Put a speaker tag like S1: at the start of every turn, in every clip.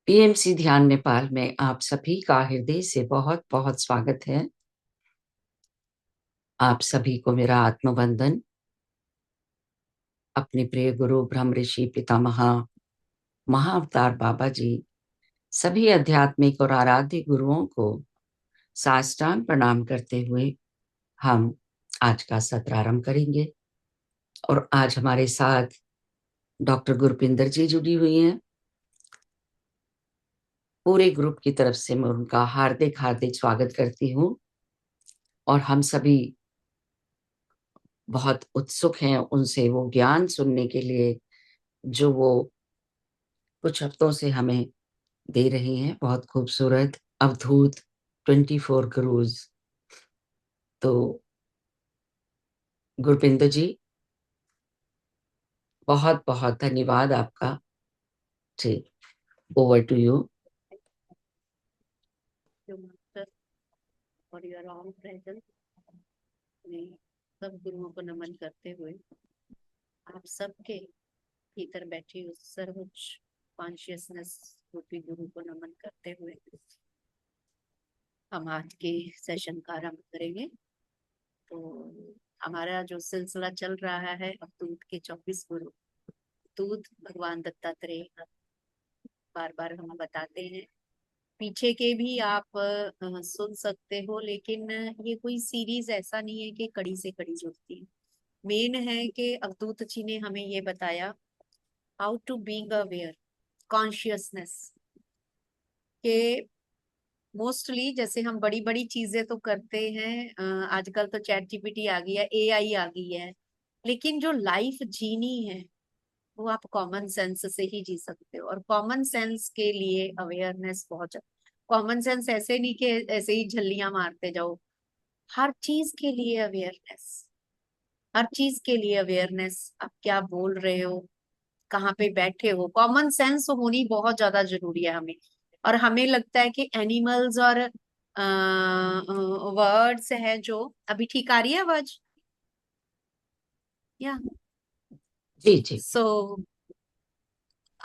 S1: PMC ध्यान नेपाल में आप सभी का हृदय से बहुत बहुत स्वागत है। आप सभी को मेरा आत्मवंदन। अपने प्रिय गुरु ब्रह्म ऋषि पितामह महाअवतार बाबा जी, सभी आध्यात्मिक और आराध्य गुरुओं को साष्टांग प्रणाम करते हुए हम आज का सत्र आरंभ करेंगे। और आज हमारे साथ डॉक्टर गुरपिंदर जी जुड़ी हुई हैं। पूरे ग्रुप की तरफ से मैं उनका हार्दिक हार्दिक स्वागत करती हूँ और हम सभी बहुत उत्सुक हैं उनसे वो ज्ञान सुनने के लिए जो वो कुछ हफ्तों से हमें दे रही हैं। बहुत खूबसूरत अवधूत 24 गुरुज। तो गुरपिंदर जी, बहुत बहुत धन्यवाद आपका। जी, ओवर टू यू।
S2: और योर ऑन प्रेजेंस में सब गुरुओं को नमन करते हुए आप सबके भीतर बैठी उस सर्वोच्च कॉन्शियसनेस रूपी गुरु को नमन करते हुए हम आज के सेशन का आरंभ करेंगे। तो हमारा जो सिलसिला चल रहा है अवधूत के 24 गुरु, अवधूत भगवान दत्तात्रेय, बार बार हम बताते हैं। पीछे के भी आप सुन सकते हो, लेकिन ये कोई सीरीज ऐसा नहीं है कि कड़ी से कड़ी जुड़ती है। मेन है कि अवधूत जी ने हमें ये बताया how to being aware, consciousness के मोस्टली जैसे हम बड़ी बड़ी चीजें तो करते हैं। आजकल तो चैट जीपीटी आ गई है, एआई आ गई है, लेकिन जो लाइफ जीनी है वो आप कॉमन सेंस से ही जी सकते हो। और कॉमन सेंस के लिए अवेयरनेस बहुत, कॉमन सेंस ऐसे नहीं कि ऐसे ही झल्लियां मारते जाओ, हर चीज के लिए अवेयरनेस, हर चीज के लिए अवेयरनेस। आप क्या बोल रहे हो, कहाँ पे बैठे हो, कॉमन सेंस होनी बहुत ज्यादा जरूरी है हमें। और हमें लगता है कि एनिमल्स और वर्ड्स है जो, अभी ठीक आ रही है आवाज या?
S1: जी जी।
S2: सो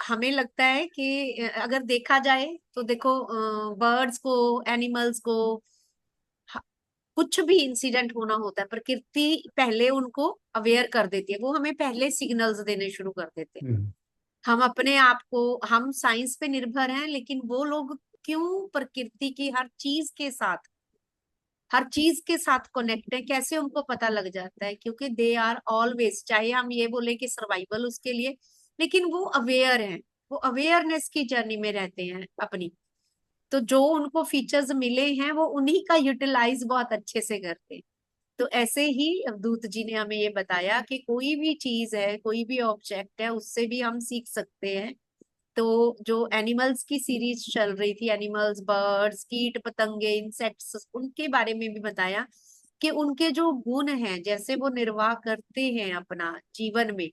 S2: हमें लगता है कि अगर देखा जाए तो देखो, बर्ड्स को, एनिमल्स को ह- कुछ भी इंसिडेंट होना होता है, प्रकृति पहले उनको अवेयर कर देती है, वो हमें पहले सिग्नल्स देने शुरू कर देते हैं।
S1: हम्म।
S2: हम अपने आप को, हम साइंस पे निर्भर हैं, लेकिन वो लोग क्यों प्रकृति की हर चीज के साथ, हर चीज के साथ कनेक्ट है, कैसे उनको पता लग जाता है? क्योंकि दे आर ऑलवेज, चाहे हम ये बोले कि सर्वाइवल उसके लिए, लेकिन वो अवेयर हैं, वो अवेयरनेस की जर्नी में रहते हैं अपनी। तो जो उनको फीचर्स मिले हैं वो उन्हीं का यूटिलाइज बहुत अच्छे से करते हैं। तो ऐसे ही अवधूत जी ने हमें ये बताया कि कोई भी चीज है, कोई भी ऑब्जेक्ट है, उससे भी हम सीख सकते हैं। तो जो एनिमल्स की सीरीज चल रही थी, एनिमल्स, बर्ड्स, कीट पतंगे, इंसेक्ट्स, उनके बारे में भी बताया कि उनके जो गुण हैं, जैसे वो निर्वाह करते हैं अपना जीवन में,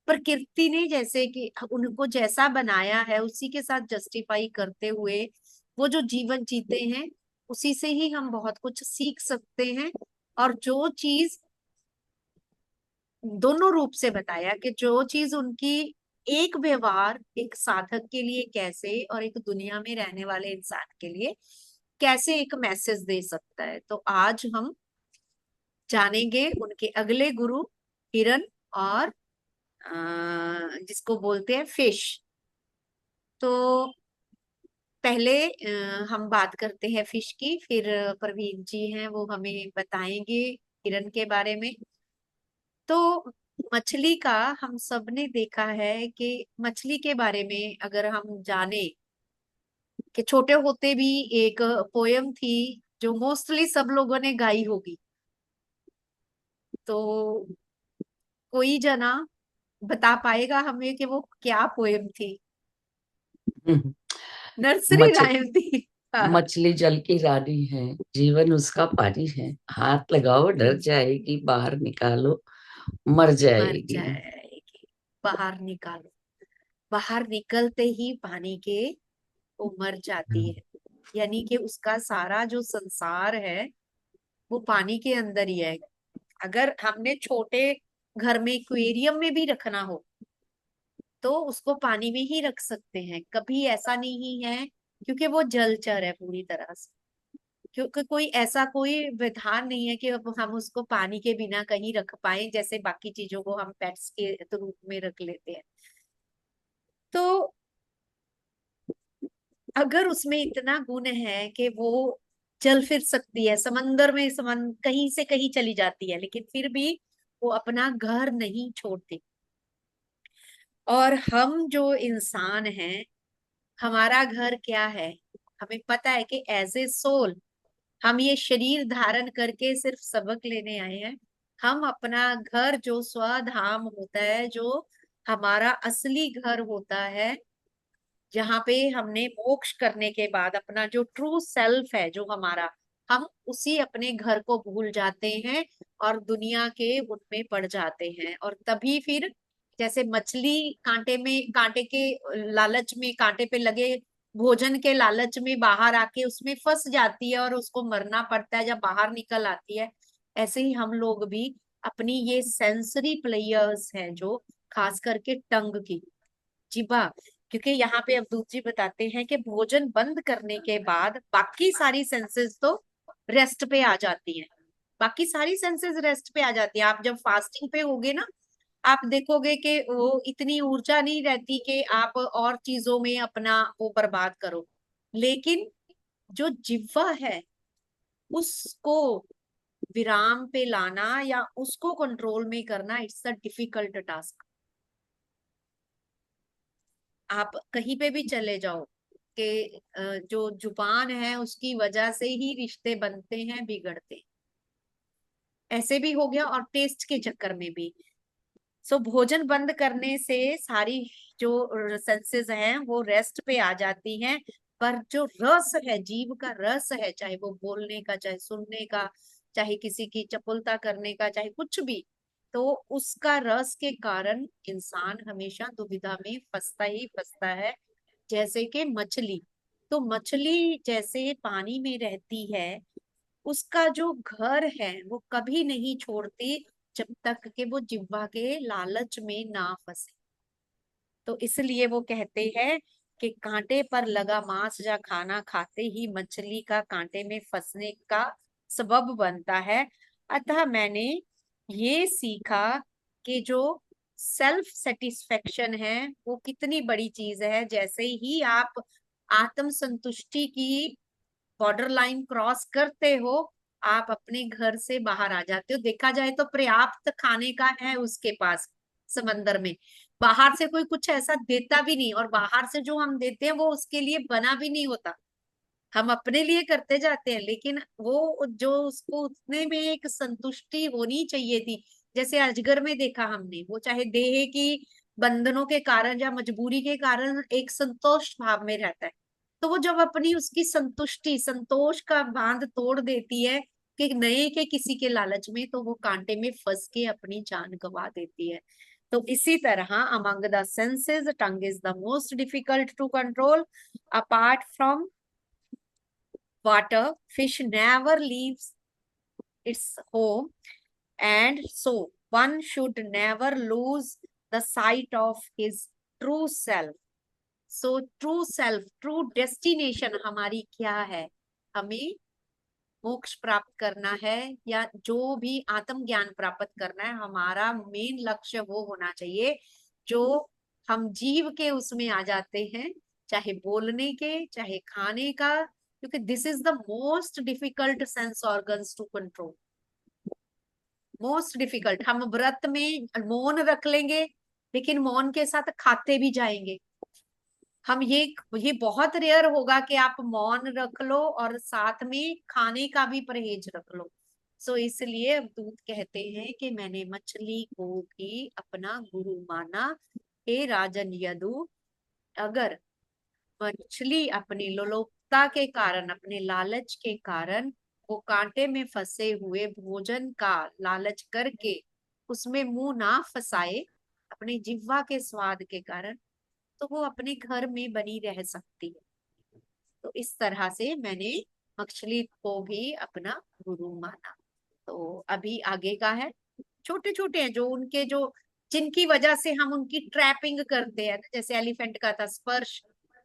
S2: प्रकृति ने जैसे कि उनको जैसा बनाया है उसी के साथ जस्टिफाई करते हुए वो जो जीवन जीते हैं, उसी से ही हम बहुत कुछ सीख सकते हैं। और जो चीज, दोनों रूप से बताया कि जो चीज उनकी, एक व्यवहार एक साधक के लिए कैसे, और एक दुनिया में रहने वाले इंसान के लिए कैसे एक मैसेज दे सकता है। तो आज हम जानेंगे उनके अगले गुरु, हिरन, और जिसको बोलते हैं फिश। तो पहले हम बात करते हैं फिश की, फिर प्रवीण जी हैं वो हमें बताएंगे हिरन के बारे में। तो मछली का, हम सब ने देखा है कि मछली के बारे में अगर हम जाने कि छोटे होते भी एक पोयम थी जो मोस्टली सब लोगों ने गाई होगी। तो कोई जना बता पाएगा हमें कि वो क्या पोयम थी?
S1: हम्म।
S2: नर्सरी
S1: मछ
S2: राइम थी। हाँ,
S1: मछली जल की रानी है, जीवन उसका पानी है। हाथ लगाओ डर जाएगी, बाहर निकालो मर
S2: मर
S1: जाएगी।
S2: जाएगी, बाहर निकालो, बाहर निकलते ही पानी के वो मर जाती
S1: हम्म।
S2: है। यानी कि उसका सारा जो संसार है वो पानी के अंदर ही है। अगर हमने छोटे घर में एक्वेरियम में भी रखना हो, तो उसको पानी में ही रख सकते हैं, कभी ऐसा नहीं है, क्योंकि वो जलचर है पूरी तरह से। क्योंकि कोई ऐसा कोई विधान नहीं है कि अब हम उसको पानी के बिना कहीं रख पाए, जैसे बाकी चीजों को हम पेट्स के रूप में रख लेते हैं। तो अगर उसमें इतना गुण है कि वो चल फिर सकती है समंदर में, कहीं से कहीं चली जाती है, लेकिन फिर भी वो अपना घर नहीं छोड़ती। और हम जो इंसान हैं, हमारा घर क्या है? हमें पता है कि एज ए सोल हम ये शरीर धारण करके सिर्फ सबक लेने आए हैं। हम अपना घर, जो स्वधाम होता है, जो हमारा असली घर होता है, जहाँ पे हमने मोक्ष करने के बाद अपना जो ट्रू सेल्फ है जो हमारा, हम उसी अपने घर को भूल जाते हैं और दुनिया के उनमें पड़ जाते हैं। और तभी फिर जैसे मछली कांटे में, कांटे के लालच में, कांटे पे लगे भोजन के लालच में बाहर आके उसमें फंस जाती है और उसको मरना पड़ता है जब बाहर निकल आती है। ऐसे ही हम लोग भी अपनी ये सेंसरी प्लेयर्स हैं, जो खास करके टंग की, जीवा, क्योंकि यहाँ पे अवधूत जी बताते हैं कि भोजन बंद करने के बाद बाकी सारी सेंसेस तो रेस्ट पे आ जाती हैं। बाकी सारी सेंसेस रेस्ट पे आ जाती है। आप जब फास्टिंग पे होगे ना, आप देखोगे कि वो इतनी ऊर्जा नहीं रहती कि आप और चीजों में अपना वो बर्बाद करो। लेकिन जो जिह्वा है, उसको विराम पे लाना या उसको कंट्रोल में करना, इट्स अ डिफिकल्ट टास्क। आप कहीं पे भी चले जाओ कि जो जुबान है उसकी वजह से ही रिश्ते बनते हैं, बिगड़ते हैं। ऐसे भी हो गया, और टेस्ट के चक्कर में भी। सो भोजन बंद करने से सारी जो सेंसेस हैं वो रेस्ट पे आ जाती हैं। पर जो रस है, जीव का रस है, चाहे वो बोलने का, चाहे सुनने का, चाहे किसी की चपलता करने का, चाहे कुछ भी, तो उसका रस के कारण इंसान हमेशा दुविधा में फंसता ही फंसता है। जैसे कि मछली, तो मछली जैसे पानी में रहती है, उसका जो घर है वो कभी नहीं छोड़ती जब तक कि वो जिह्वा के लालच में ना फंसे। तो इसलिए वो कहते हैं कि कांटे पर लगा मांस या खाना खाते ही मछली का कांटे में फंसने का सबब बनता है। अतः मैंने ये सीखा कि जो सेल्फ सेटिस्फेक्शन है वो कितनी बड़ी चीज है। जैसे ही आप आत्म संतुष्टि की बॉर्डर लाइन क्रॉस करते हो, आप अपने घर से बाहर आ जाते हो। देखा जाए तो पर्याप्त खाने का है उसके पास समंदर में, बाहर से कोई कुछ ऐसा देता भी नहीं, और बाहर से जो हम देते हैं वो उसके लिए बना भी नहीं होता, हम अपने लिए करते जाते हैं। लेकिन वो जो उसको उतने में एक संतुष्टि होनी चाहिए थी, जैसे अजगर में देखा हमने, वो चाहे देह की बंधनों के कारण या मजबूरी के कारण एक संतोष भाव में रहता है, तो वो जब अपनी उसकी संतुष्टि, संतोष का बांध तोड़ देती है कि नए के किसी के लालच में, तो वो कांटे में फंस के अपनी जान गंवा देती है। तो इसी तरह among the senses tongue is the most difficult to control. Apart from water, fish never leaves its home, and so one should never lose the sight of his true self. So true self, true destination हमारी क्या है? हमें मोक्ष प्राप्त करना है या जो भी आत्म ज्ञान प्राप्त करना है, हमारा मेन लक्ष्य वो होना चाहिए जो हम जीव के उसमें आ जाते हैं, चाहे बोलने के, चाहे खाने का। क्योंकि this is the most difficult sense organs to control, most difficult. हम व्रत में मौन रख लेंगे, लेकिन मौन के साथ खाते भी जाएंगे। हम ये बहुत रेयर होगा कि आप मौन रख लो और साथ में खाने का भी परहेज रख लो। सो इसलिए अवधूत कहते हैं कि मैंने मछली को भी अपना गुरु माना। हे राजन यदु, अगर मछली अपनी लोलुपता के कारण, अपने लालच के कारण, वो कांटे में फंसे हुए भोजन का लालच करके उसमें मुंह ना फंसाए अपने जिह्वा के स्वाद के कारण, तो वो अपने घर में बनी रह सकती है। तो इस तरह से मैंने मछली को भी अपना गुरु माना। तो अभी आगे का है, छोटे छोटे हैं जो उनके जो जिनकी वजह से हम उनकी ट्रैपिंग करते हैं, जैसे एलिफेंट का था स्पर्श,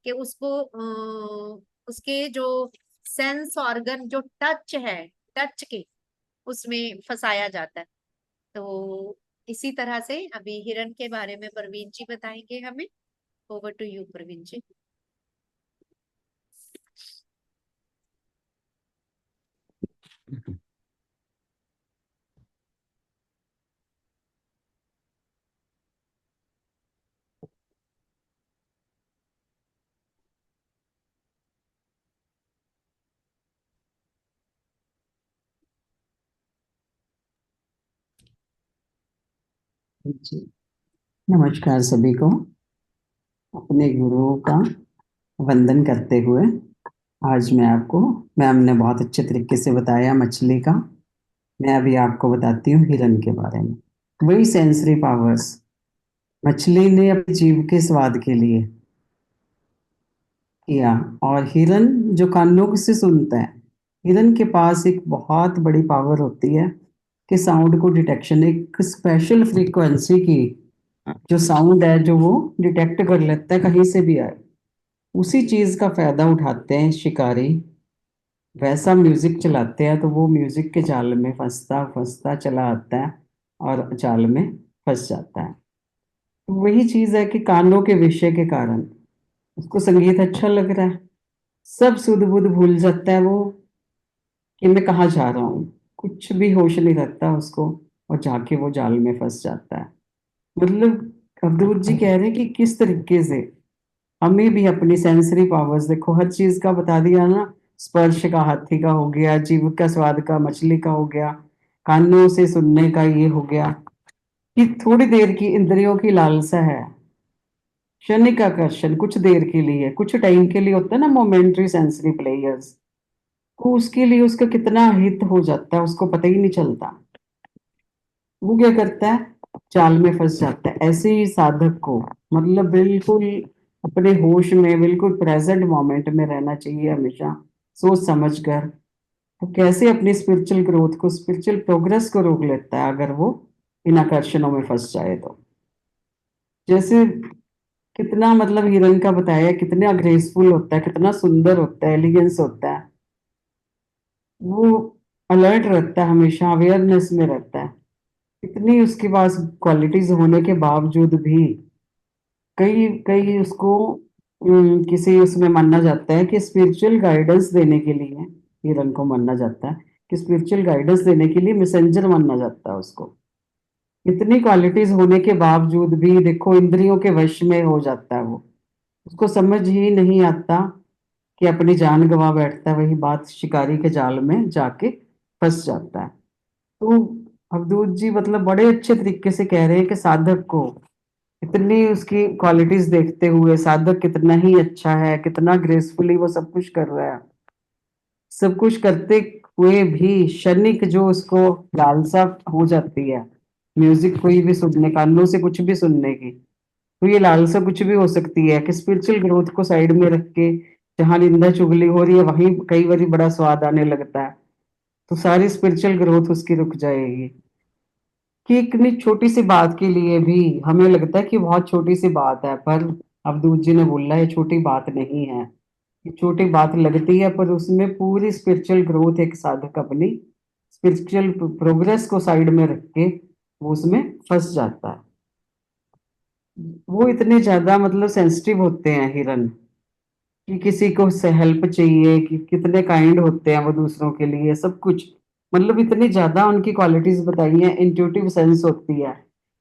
S2: कि उसको उसके जो सेंस ऑर्गन जो टच है, टच के उसमें फंसाया जाता है। तो इसी तरह से अभी हिरन के बारे में प्रवीण जी बताएंगे हमें। ओवर टू यू प्रवीण जी।
S3: जी, नमस्कार सभी को। अपने गुरुओं का वंदन करते हुए आज मैम ने बहुत अच्छे तरीके से बताया मछली का। मैं अभी आपको बताती हूँ हिरन के बारे में। वही सेंसरी पावर्स मछली ने अपने जीव के स्वाद के लिए किया, और हिरन जो कानों से सुनता है, हिरन के पास एक बहुत बड़ी पावर होती है कि साउंड को डिटेक्शन, एक स्पेशल फ्रीक्वेंसी की जो साउंड है जो वो डिटेक्ट कर लेता है कहीं से भी आए। उसी चीज का फायदा उठाते हैं शिकारी, वैसा म्यूजिक चलाते हैं तो वो म्यूजिक के जाल में फंसता फंसता चला आता है और जाल में फंस जाता है। तो वही चीज है कि कानों के विषय के कारण उसको संगीत अच्छा लग रहा है, सब सुध बुध भूल जाता है वो कि मैं कहाँ जा रहा हूँ, कुछ भी होश नहीं रहता उसको, और जाके वो जाल में फंस जाता है। मतलब अवधूत जी कह रहे हैं कि किस तरीके से हमें भी अपनी सेंसरी पावर्स, देखो हर चीज का बता दिया ना, स्पर्श का हाथी का हो गया, जीभ का स्वाद का मछली का हो गया, कानों से सुनने का ये हो गया, कि थोड़ी देर की इंद्रियों की लालसा है, क्षणिक आकर्षण कुछ देर के लिए, कुछ टाइम के लिए होता है ना, मोमेंट्री सेंसरी प्लेयर्स, तो उसके लिए उसका कितना हित हो जाता है उसको पता ही नहीं चलता। वो क्या करता है, जाल में फंस जाता है। ऐसे ही साधक को मतलब बिल्कुल अपने होश में, बिल्कुल प्रेजेंट मोमेंट में रहना चाहिए हमेशा, सोच समझ कर। तो कैसे अपनी स्पिरिचुअल ग्रोथ को, स्पिरिचुअल प्रोग्रेस को रोक लेता है अगर वो इन आकर्षणों में फंस जाए तो। जैसे कितना मतलब हिरन का बताया, कितना ग्रेसफुल होता है, कितना सुंदर होता है, एलिगेंस होता है, वो अलर्ट रहता है, हमेशा अवेयरनेस में रहता है। इतनी उसके पास क्वालिटीज होने के बावजूद भी कई कई उसको किसी उसमें माना जाता है कि स्पिरिचुअल गाइडेंस देने के लिए, हिरन को माना जाता है कि स्पिरिचुअल गाइडेंस देने के लिए मैसेंजर माना जाता है उसको। इतनी क्वालिटीज होने के बावजूद भी देखो इंद्रियों के वश में हो जाता है वो, उसको समझ ही नहीं आता कि अपनी जान गंवा बैठता है, वही बात शिकारी के जाल में जाके फंस जाता है। तो अवधूत जी मतलब बड़े अच्छे तरीके से कह रहे हैं कि साधक को इतनी उसकी क्वालिटीज देखते हुए, साधक कितना ही अच्छा है, कितना ग्रेसफुली वो सब कुछ कर रहा है, सब कुछ करते हुए भी क्षणिक जो उसको लालसा हो जाती है म्यूजिक कोई भी सुनने, कानों से कुछ भी सुनने की, तो ये लालसा कुछ भी हो सकती है कि स्पिरिचुअल ग्रोथ को साइड में रख के जहां निंदा चुगली हो रही है वहीं कई बार बड़ा स्वाद आने लगता है, तो सारी स्पिरिचुअल ग्रोथ उसकी रुक जाएगी। कि इतनी छोटी सी बात के लिए भी हमें लगता है कि बहुत छोटी सी बात है, पर अवधूत जी ने बोला ये छोटी बात नहीं है। ये छोटी बात लगती है पर उसमें पूरी स्पिरिचुअल ग्रोथ एक साधक अपनी स्पिरिचुअल प्रोग्रेस को साइड में रख के वो उसमें फंस जाता है। वो इतने ज्यादा मतलब सेंसिटिव होते हैं हिरन, कि किसी को से हेल्प चाहिए, कि कितने काइंड होते हैं वो दूसरों के लिए, सब कुछ मतलब इतनी ज्यादा उनकी क्वालिटीज बताई हैं। इंट्यूटिव सेंस होती है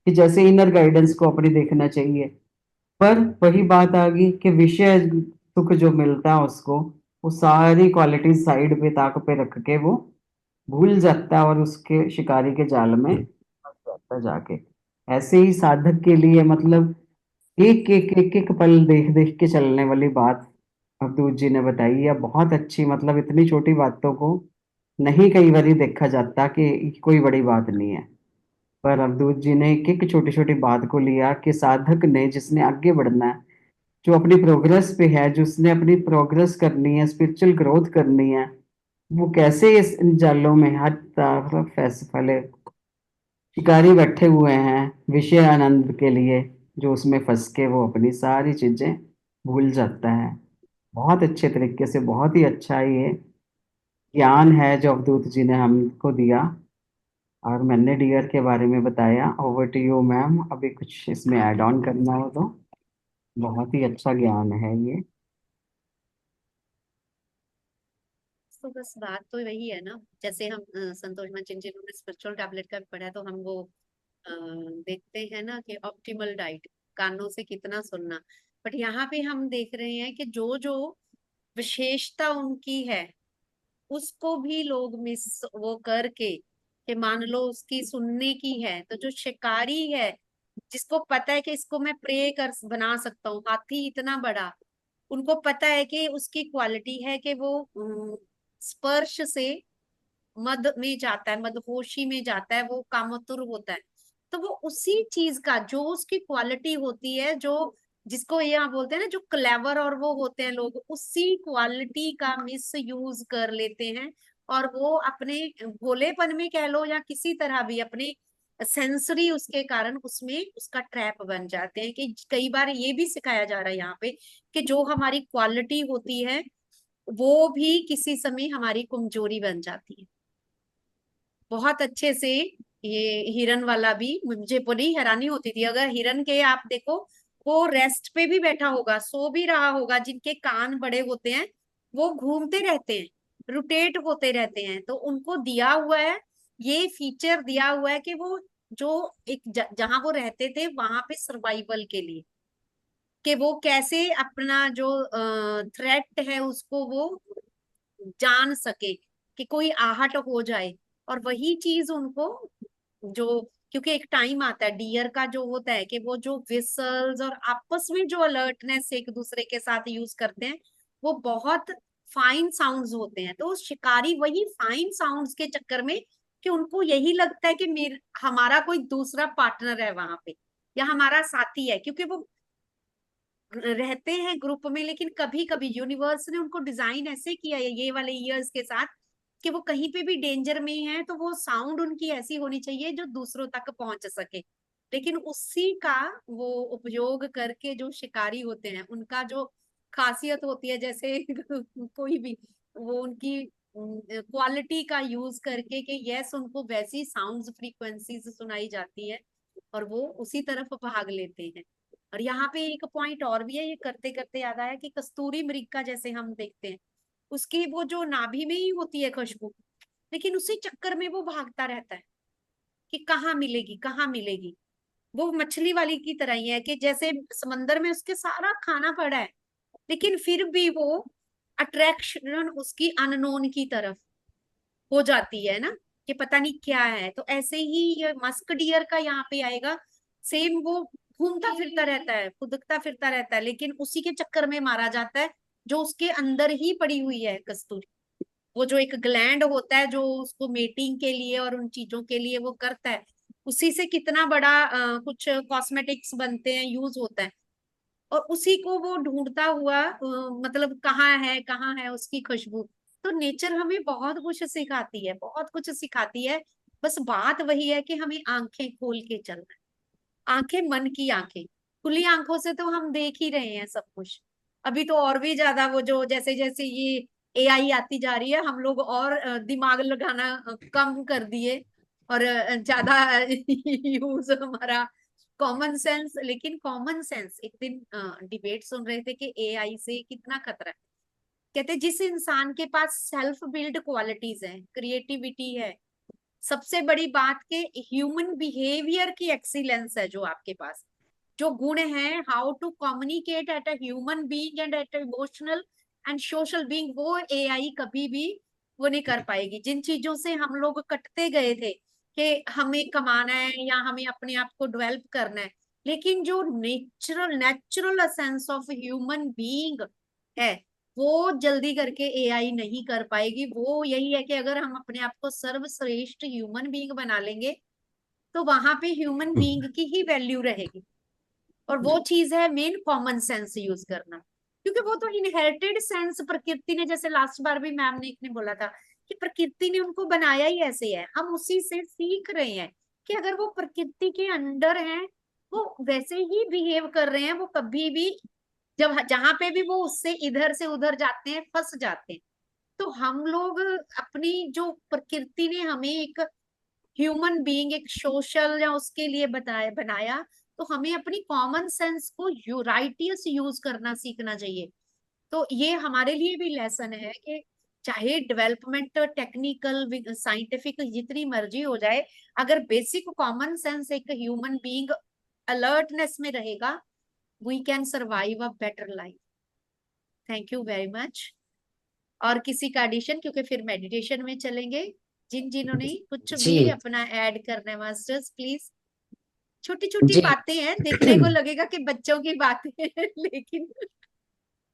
S3: कि जैसे इनर गाइडेंस को अपने देखना चाहिए। पर वही बात आ गई कि विषय सुख जो मिलता है उसको, वो सारी क्वालिटीज साइड पे ताक पे रख के वो भूल जाता है और उसके शिकारी के जाल में फंस जाता है जाके। ऐसे ही साधक के लिए मतलब एक एक एक एक पल देख देख के चलने वाली बात अवधूत जी ने बताई है, बहुत अच्छी। मतलब इतनी छोटी बातों को नहीं कई बार देखा जाता कि कोई बड़ी बात नहीं है, पर अवधूत जी ने एक एक छोटी छोटी बात को लिया कि साधक ने, जिसने आगे बढ़ना है, जो अपनी प्रोग्रेस पे है, जिसने अपनी प्रोग्रेस करनी है, स्पिरिचुअल ग्रोथ करनी है, वो कैसे इस इन जालों में हर तरफ फंसे, शिकारी बैठे हुए हैं विषय आनंद के लिए, जो उसमें फंस के वो अपनी सारी चीजें भूल जाता है। बहुत अच्छे तरीके से, बहुत ही अच्छा ये ज्ञान है जो अवधूत जी ने हमको दिया, और मैंने डियर के बारे में बताया। ओवर टू यू मैम, अभी कुछ इसमें ऐड ऑन करना हो तो। बहुत ही अच्छा ज्ञान है ये।
S2: तो बस बात तो वही है ना, जैसे हम संतोष मंचिन जिन्होंने स्पिरिचुअल टैबलेट का भी पढ़ा है, तो हम वो देखते हैं ना कि ऑप्टिमल डाइट, कानों से कितना सुनना। बट यहाँ पे हम देख रहे हैं कि जो जो विशेषता उनकी है उसको भी लोग मिस वो करके, कि मान लो उसकी सुनने की है, तो जो शिकारी है जिसको पता है कि इसको मैं प्रे कर बना सकता हूँ, हाथी इतना बड़ा, उनको पता है कि उसकी क्वालिटी है कि वो स्पर्श से मद में जाता है, मदहोशी में जाता है, वो कामतुर होता है। तो वो उसी चीज का जो उसकी क्वालिटी होती है, जो जिसको यहाँ बोलते हैं ना, जो क्लेवर और वो होते हैं लोग, उसी क्वालिटी का मिस यूज कर लेते हैं। और वो अपने भोलेपन में कह लो या किसी तरह भी अपने सेंसरी उसके कारण उसमें उसका ट्रैप बन जाते हैं। कि कई बार ये भी सिखाया जा रहा है यहाँ पे कि जो हमारी क्वालिटी होती है वो भी किसी समय हमारी कमजोरी बन जाती है। बहुत अच्छे से ये हिरन वाला भी, मुझे बड़ी हैरानी होती थी, अगर हिरन के आप देखो, वो रेस्ट पे भी बैठा होगा, सो भी रहा होगा, जिनके कान बड़े होते हैं वो घूमते रहते हैं, रोटेट होते रहते हैं। तो उनको दिया हुआ है, ये फीचर दिया हुआ है कि वो जो एक जहां वो रहते थे वहां पे सर्वाइवल के लिए, कि वो कैसे अपना जो थ्रेट है उसको वो जान सके, कि कोई आहट हो जाए। और वही चीज उनको जो, क्योंकि एक टाइम आता है डियर का जो होता है कि वो जो विसल्स और आपस में जो अलर्टनेस एक दूसरे के साथ यूज करते हैं, वो बहुत फाइन साउंड्स होते हैं। तो शिकारी वही फाइन साउंड्स के चक्कर में, कि उनको यही लगता है कि मेरे हमारा कोई दूसरा पार्टनर है वहां पे, या हमारा साथी है, क्योंकि वो रहते हैं ग्रुप में। लेकिन कभी कभी यूनिवर्स ने उनको डिजाइन ऐसे किया है ये वाले ईयर्स के साथ, कि वो कहीं पे भी डेंजर में है तो वो साउंड उनकी ऐसी होनी चाहिए जो दूसरों तक पहुंच सके। लेकिन उसी का वो उपयोग करके जो शिकारी होते हैं उनका जो खासियत होती है, जैसे कोई भी, वो उनकी क्वालिटी का यूज करके, कि यस उनको वैसी साउंड फ्रीक्वेंसीज सुनाई जाती है और वो उसी तरफ भाग लेते हैं। और यहाँ पे एक पॉइंट और भी है, ये करते करते याद आया कि कस्तूरी मृग का जैसे हम देखते हैं, उसकी वो जो नाभि में ही होती है खुशबू, लेकिन उसी चक्कर में वो भागता रहता है कि कहाँ मिलेगी कहाँ मिलेगी। वो मछली वाली की तरह ही है, कि जैसे समंदर में उसके सारा खाना पड़ा है, लेकिन फिर भी वो अट्रैक्शन उसकी अननोन की तरफ हो जाती है ना, कि पता नहीं क्या है। तो ऐसे ही ये मस्क डियर का यहाँ पे आएगा, सेम वो घूमता फिरता रहता है, फुदकता फिरता रहता है, लेकिन उसी के चक्कर में मारा जाता है जो उसके अंदर ही पड़ी हुई है कस्तूरी। वो जो एक ग्लैंड होता है जो उसको मेटिंग के लिए और उन चीजों के लिए वो करता है, उसी से कितना बड़ा कुछ कॉस्मेटिक्स बनते हैं, यूज होता है। और उसी को वो ढूंढता हुआ मतलब कहाँ है उसकी खुशबू। तो नेचर हमें बहुत कुछ सिखाती है, बहुत कुछ सिखाती है। बस बात वही है कि हमें आंखें खोल के चलना है, आंखें, मन की आंखें। खुली आंखों से तो हम देख ही रहे हैं सब कुछ। अभी तो और भी ज्यादा वो जो जैसे जैसे ये एआई आती जा रही है, हम लोग और दिमाग लगाना कम कर दिए, और ज्यादा यूज हमारा कॉमन सेंस। लेकिन कॉमन सेंस, एक दिन डिबेट सुन रहे थे कि एआई से कितना खतरा है। कहते जिस इंसान के पास सेल्फ बिल्ड क्वालिटीज है, क्रिएटिविटी है, सबसे बड़ी बात के ह्यूमन बिहेवियर की एक्सीलेंस है, जो आपके पास जो गुण है, how to communicate at a human being and at emotional and social being, वो एआई कभी भी वो नहीं कर पाएगी। जिन चीजों से हम लोग कटते गए थे कि हमें कमाना है या हमें अपने आप को डेवलप करना है, लेकिन जो natural natural sense of human being है, वो जल्दी करके एआई नहीं कर पाएगी। वो यही है कि अगर हम अपने आप को सर्वश्रेष्ठ ह्यूमन बीइंग बना लेंगे, तो वहां पे ह्यूमन बीइंग की ही वैल्यू रहेगी। और वो चीज है मेन कॉमन सेंस यूज करना, क्योंकि वो तो इनहेरिटेड सेंस प्रकृति ने, जैसे लास्ट बार भी मैम ने एक ने बोला था कि प्रकृति ने उनको बनाया ही ऐसे है, हम उसी से सीख रहे हैं। कि अगर वो प्रकृति के अंडर हैं, वो वैसे ही बिहेव कर रहे हैं, वो कभी भी जब जहां पे भी वो उससे इधर से उधर जाते हैं फंस जाते हैं। तो हम लोग अपनी जो प्रकृति ने हमें एक ह्यूमन बीइंग, एक सोशल या उसके लिए बताया बनाया, तो हमें अपनी कॉमन सेंस को राइटियस यूज करना सीखना चाहिए। तो ये हमारे लिए भी लेसन है कि चाहे डेवलपमेंट टेक्निकल साइंटिफिक जितनी मर्जी हो जाए, अगर बेसिक कॉमन सेंस एक ह्यूमन बीइंग अलर्टनेस में रहेगा, we can survive a better life. Thank you very much. और किसी का एडिशन, क्योंकि फिर मेडिटेशन में चलेंगे। जिन जिन्होंने कुछ
S1: जी
S2: भी अपना ऐड करना है, मास्टर्स प्लीज। छोटी छोटी
S1: जी
S2: बातें हैं, देखने को लगेगा कि बच्चों की बातें हैं, लेकिन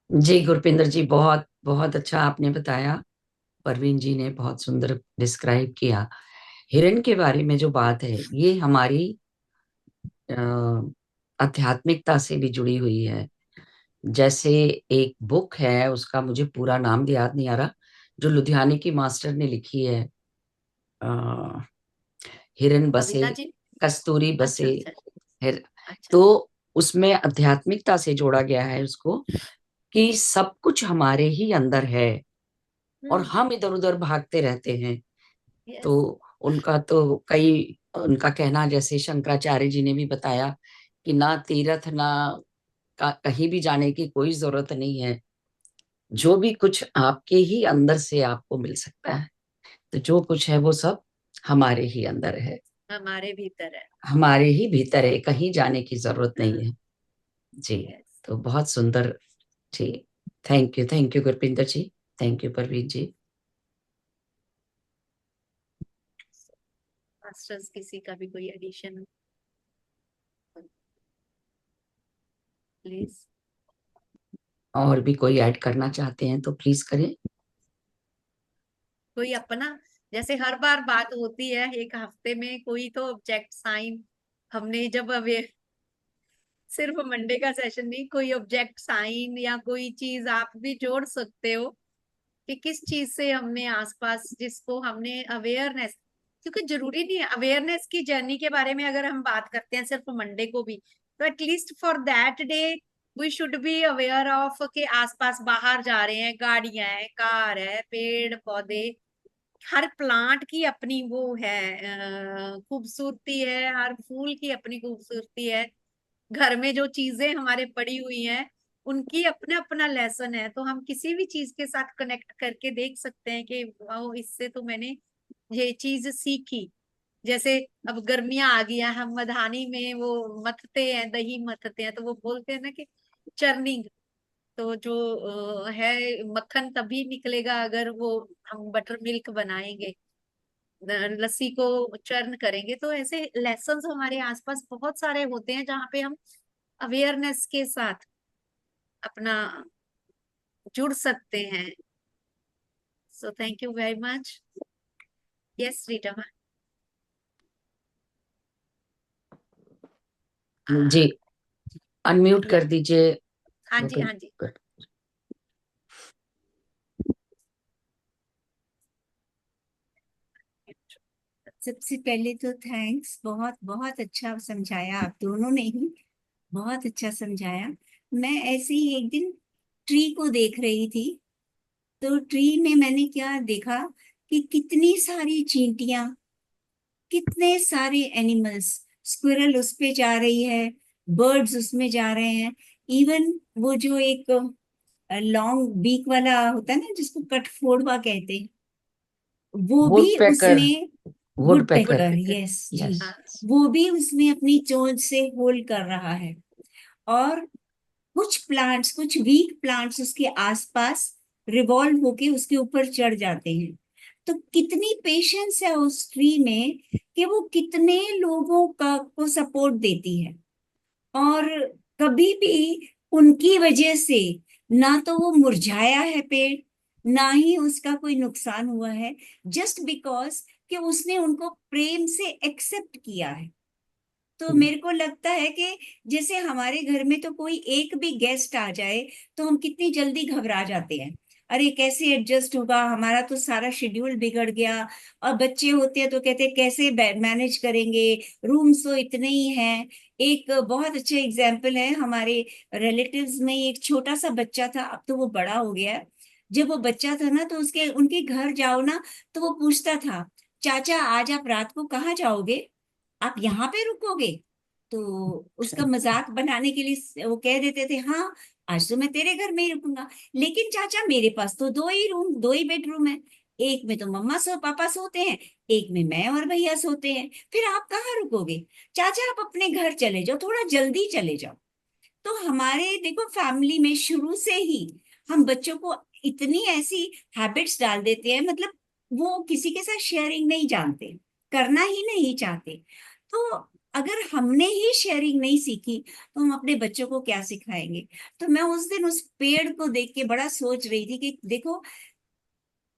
S1: जी गुरपिंदर जी, बहुत बहुत अच्छा आपने बताया। परवीन जी ने बहुत सुंदर डिस्क्राइब किया। हिरण के बारे में जो बात है, ये हमारी आध्यात्मिकता से भी जुड़ी हुई है। जैसे एक बुक है, उसका मुझे पूरा नाम याद नहीं आ रहा, जो लुधियाने की मास्टर ने लिखी है, अ, हिरन बसे,
S2: कविता जी।
S1: कस्तूरी
S2: अच्छा
S1: बसे,
S2: अच्छा
S1: हिर
S2: अच्छा।
S1: तो उसमें आध्यात्मिकता से जोड़ा गया है उसको, कि सब कुछ हमारे ही अंदर है और हम इधर उधर भागते रहते हैं। तो
S2: यस।
S1: उनका तो कई, उनका कहना, जैसे शंकराचार्य जी ने भी बताया, कि ना तीर्थ ना कहीं भी जाने की कोई जरूरत नहीं है, जो भी कुछ आपके ही अंदर से आपको मिल सकता है। तो जो कुछ है वो सब हमारे ही अंदर है,
S2: हमारे भीतर है।
S1: हमारे ही भीतर है, कहीं जाने की जरूरत नहीं है। जी,
S2: यस।
S1: तो बहुत सुंदर। जी, thank you Gurpinder ji, thank you Parveen ji.
S2: Masters किसी का भी कोई एडिशन प्लीज।
S1: और भी कोई ऐड करना चाहते हैं तो प्लीज करें।
S2: कोई अपना, जैसे हर बार बात होती है एक हफ्ते में कोई तो ऑब्जेक्ट साइन, हमने जब अवे सिर्फ मंडे का सेशन नहीं, कोई ऑब्जेक्ट साइन या कोई चीज आप भी जोड़ सकते हो कि किस चीज से हमने आसपास जिसको हमने अवेयरनेस, क्योंकि जरूरी नहीं है अवेयरनेस की जर्नी के बारे में अगर हम बात करते हैं सिर्फ मंडे को भी, तो at least for that day we should be aware of के आसपास बाहर जा रहे हैं, गाड़ियां हैं, कार है, पेड़ पौधे, हर प्लांट की अपनी वो है खूबसूरती है, हर फूल की अपनी खूबसूरती है, घर में जो चीजें हमारे पड़ी हुई हैं उनकी अपना अपना लेसन है। तो हम किसी भी चीज के साथ कनेक्ट करके देख सकते हैं कि वाओ, इससे तो मैंने ये चीज सीखी। जैसे अब गर्मियां आ गई हैं, हम मधानी में वो मथते हैं, दही मथते हैं, तो वो बोलते हैं ना कि चर्निंग, तो जो है मक्खन तभी निकलेगा अगर वो हम बटर मिल्क बनाएंगे, लस्सी को चर्न करेंगे। तो ऐसे लेसन्स हमारे आसपास बहुत सारे होते हैं जहाँ पे हम अवेयरनेस के साथ अपना जुड़ सकते हैं। So thank you very much. Yes Rita.
S1: जी, अनम्यूट कर दीजिए।
S2: हाँ जी हाँ जी।
S4: सबसे पहले तो थैंक्स, बहुत बहुत अच्छा समझाया आप दोनों ने ही, बहुत अच्छा समझाया। मैं ऐसे ही एक दिन ट्री को देख रही थी, तो ट्री में मैंने क्या देखा कि कितनी सारी चींटियां, कितने सारे एनिमल्स, स्क्विरल उस पे जा रही है, बर्ड्स उसमें जा रहे हैं, इवन वो जो एक लॉन्ग बीक वाला होता है ना जिसको कठफोड़वा कहते हैं, वो
S1: वुड
S4: भी
S1: पैकर,
S4: उसमें,
S1: वुड पैकर।
S4: वुडपेकर, यस जी,
S1: यस।
S2: हाँ।
S4: वो भी उसमें अपनी चोंच से होल्ड कर रहा है। और कुछ प्लांट्स, कुछ वीक प्लांट्स उसके आसपास रिवॉल्व होके उसके ऊपर चढ़ जाते हैं। तो कितनी पेशेंस है उस ट्री में कि वो कितने लोगों का को सपोर्ट देती है, और कभी भी उनकी वजह से ना तो वो मुरझाया है पेड़, ना ही उसका कोई नुकसान हुआ है, जस्ट बिकॉज कि उसने उनको प्रेम से एक्सेप्ट किया है। तो मेरे को लगता है कि जैसे हमारे घर में तो कोई एक भी गेस्ट आ जाए तो हम कितनी जल्दी घबरा जाते हैं, अरे कैसे एडजस्ट होगा, हमारा तो सारा शेड्यूल बिगड़ गया। और बच्चे होते हैं तो कहते हैं कैसे मैनेज करेंगे, रूम्स तो इतने ही हैं। एक बहुत अच्छा एग्जाम्पल है, हमारे रिलेटिव्स में एक छोटा सा बच्चा था, अब तो वो बड़ा हो गया है। जब वो बच्चा था ना, तो उसके उनके घर जाओ ना, तो वो पूछता था, चाचा आज आप रात को कहाँ जाओगे, आप यहाँ पे रुकोगे? तो उसका मजाक बनाने के लिए वो कह देते थे, हाँ आज तो मैं तेरे घर में ही रुकूंगा, लेकिन चाचा मेरे पास तो दो ही बेडरूम है, एक में तो मम्मा पापा सोते हैं, एक में मैं और भैया सोते हैं, फिर आप कहाँ रुकोगे? चाचा आप अपने घर चले जाओ, थोड़ा जल्दी चले जाओ। तो हमारे देखो फैमिली में शुरू से ही हम बच्चों को इतनी ऐसी हैबिट्स डाल देते हैं, मतलब वो किसी के साथ शेयरिंग नहीं जानते, करना ही नहीं चाहते। तो अगर हमने ही शेयरिंग नहीं सीखी तो हम अपने बच्चों को क्या सिखाएंगे? तो मैं उस दिन उस पेड़ को देख के बड़ा सोच रही थी कि देखो,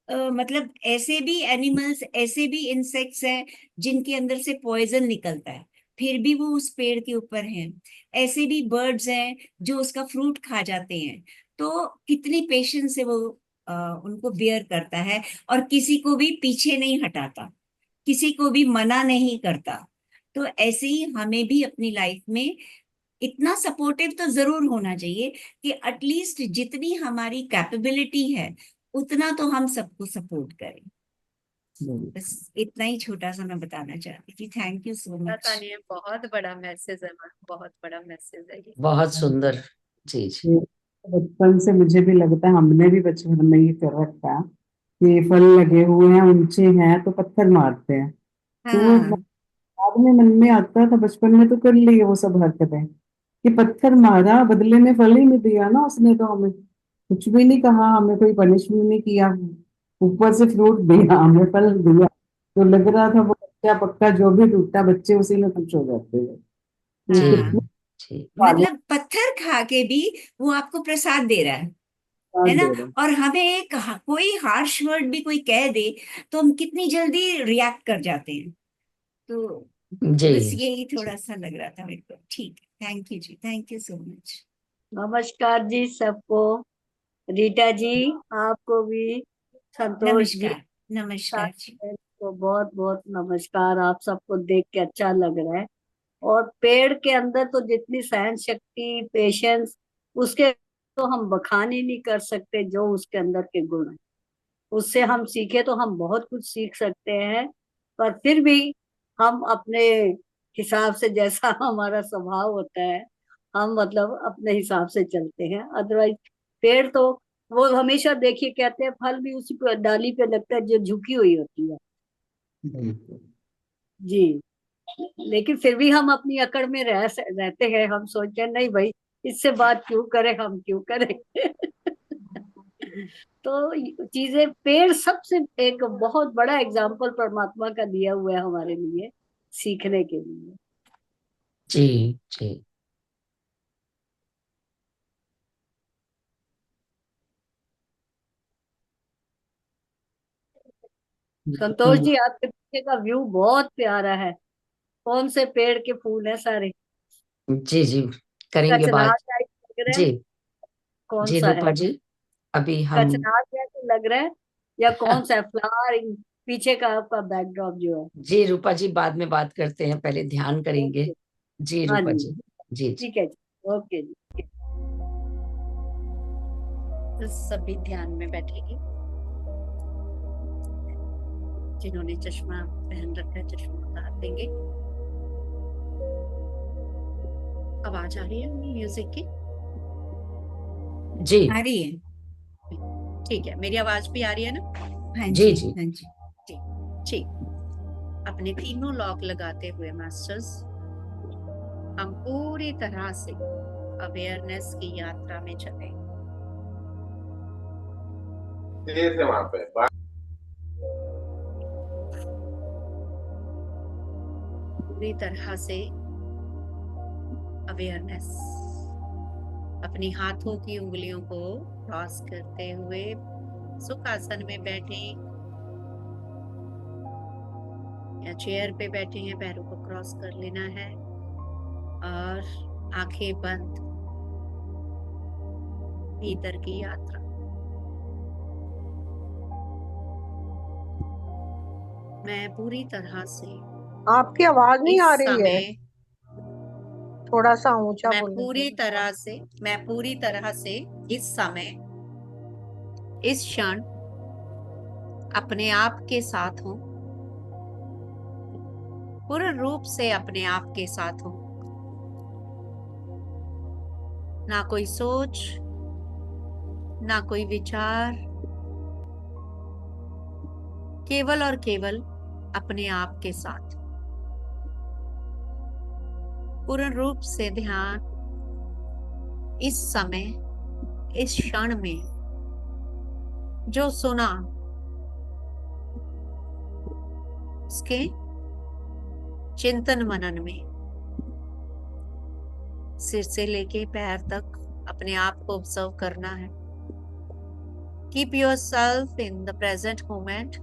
S4: मतलब ऐसे भी एनिमल्स, ऐसे भी इंसेक्ट्स हैं जिनके अंदर से पॉइजन निकलता है, फिर भी वो उस पेड़ के ऊपर हैं। ऐसे भी बर्ड्स हैं जो उसका फ्रूट खा जाते हैं। तो कितनी पेशेंस से वो उनको बियर करता है, और किसी को भी पीछे नहीं हटाता, किसी को भी मना नहीं करता। तो ऐसे ही हमें भी अपनी लाइफ में इतना सपोर्टिव तो जरूर होना चाहिए कि एटलीस्ट जितनी हमारी कैपेबिलिटी है उतना तो हम सबको सपोर्ट करें। बस इतना ही छोटा सा मैं बताना चाहती थी। Thank you so much.
S2: Tania, बहुत बड़ा मैसेज है मैम, बहुत बड़ा मैसेज है ये।
S1: बहुत सुंदर। जी जी।
S3: ये बचपन से मुझे भी लगता है, हमने भी बचपन में ये कर रखा है कि फल लगे हुए हैं, ऊंचे हैं तो पत्थर मारते हैं। तो वो
S4: हाँ
S3: बाद में मन में आता था, बचपन में तो कर लिए वो सब हरकतें, कि पत्थर मारा बदले में फल ही नहीं दिया ना उसने, तो हमें कुछ भी नहीं कहा, हमें कोई पनिशमेंट नहीं किया, ऊपर से फ्रूट दिया, हमें फल दिया। तो लग रहा था वो कच्चा पक्का जो भी टूटा बच्चे उसी में खुश हो जाते हैं। तो
S1: जी
S4: हाँ,
S3: कितने
S1: जी।
S3: पाले
S4: मतलब पत्थर खा के भी वो आपको प्रसाद दे रहा है ना।
S3: दे रहे हैं।
S4: और हमें एक कोई हार्श वर्ड भी कोई कह दे तो हम कितनी जल्दी रिएक्ट कर जाते हैं। तो
S1: जी
S4: बस यही
S1: जी।
S4: थोड़ा सा लग रहा था मेरे को। ठीक है, थैंक यू जी, थैंक यू सो मच।
S5: नमस्कार जी सबको। रीटा जी, आपको भी, संतोष जी,
S4: नमस्कार। नमस्कार जी।
S5: साथ को बहुत बहुत नमस्कार। आप सबको देख के अच्छा लग रहा है। और पेड़ के अंदर तो जितनी सहन शक्ति, पेशेंस, उसके तो हम बखान ही नहीं कर सकते, जो उसके अंदर के गुण हैं। उससे हम सीखे तो हम बहुत कुछ सीख सकते हैं, पर फिर भी हम अपने हिसाब से, जैसा हमारा स्वभाव होता है, हम मतलब अपने हिसाब से चलते हैं। अदरवाइज पेड़ तो वो हमेशा, देखिए कहते हैं फल भी उसी पे डाली पे लगता है जो झुकी हुई होती है।
S3: बिल्कुल।
S5: जी। लेकिन फिर भी हम अपनी अकड़ में रहते हैं। हम सोचते हैं नहीं भाई, इससे बात क्यों करें, हम क्यों करें। तो चीजें, पेड़ सबसे एक बहुत बड़ा एग्जाम्पल परमात्मा का दिया हुआ है हमारे लिए, सीखने के लिए।
S1: जी जी।
S5: संतोष जी, आपके पीछे का व्यू बहुत प्यारा है। कौन से पेड़ के फूल है सारे?
S1: जी जी। करेंगे
S5: कचनार
S1: बात।
S5: टाइप लग रहे
S1: जी
S5: हैं। कौन
S1: जी
S5: सा है?
S1: रूपा जी। अभी हम।
S5: कचनार जैसे लग रहा है, या कौन सा है फ्लावर? पीछे का आपका बैकड्रॉप जो है।
S1: जी रूपा जी, बाद में बात करते हैं, पहले ध्यान करेंगे।
S5: ओके।
S1: जी
S5: हाँ
S1: रूपा
S5: जी।
S1: जी। जी जी।
S5: ठीक है जी, ओके जी।
S2: तो सभी ध्यान में बैठेगी। जिन्होंने चश्मा पहन रखा है, चश्मा उतार देंगे। आवाज आ रही है म्यूजिक की?
S1: जी
S4: आ रही है।
S2: ठीक है, मेरी आवाज भी आ रही है ना?
S4: हाँ
S1: जी
S4: जी,
S1: जी।
S4: हाँ जी।
S2: ठीक। अपने तीनों लॉक लगाते हुए मास्टर्स, हम पूरी तरह से अवेयरनेस की यात्रा में चले।
S6: वहां पे
S2: पूरी तरह से अवेयरनेस। अपनी हाथों की उंगलियों को क्रॉस करते हुए सुखासन में बैठे या चेयर पे बैठे हैं, पैरों को क्रॉस कर लेना है और आंखें बंद। भीतर की यात्रा। मैं पूरी तरह से
S7: आपकी आवाज नहीं
S2: इस
S7: आ रही है,
S2: समय
S7: थोड़ा सा ऊंचा
S2: मैं
S7: बोलें।
S2: पूरी तरह से इस समय इस क्षण अपने आप के साथ हूँ, पूर्ण रूप से अपने आप के साथ हूँ। ना कोई सोच, ना कोई विचार, केवल और केवल अपने आप के साथ पूर्ण रूप से ध्यान इस समय इस क्षण में जो सुना उसके चिंतन मनन में सिर से लेके पैर तक अपने आप को ऑब्जर्व करना है। Keep yourself in the present moment,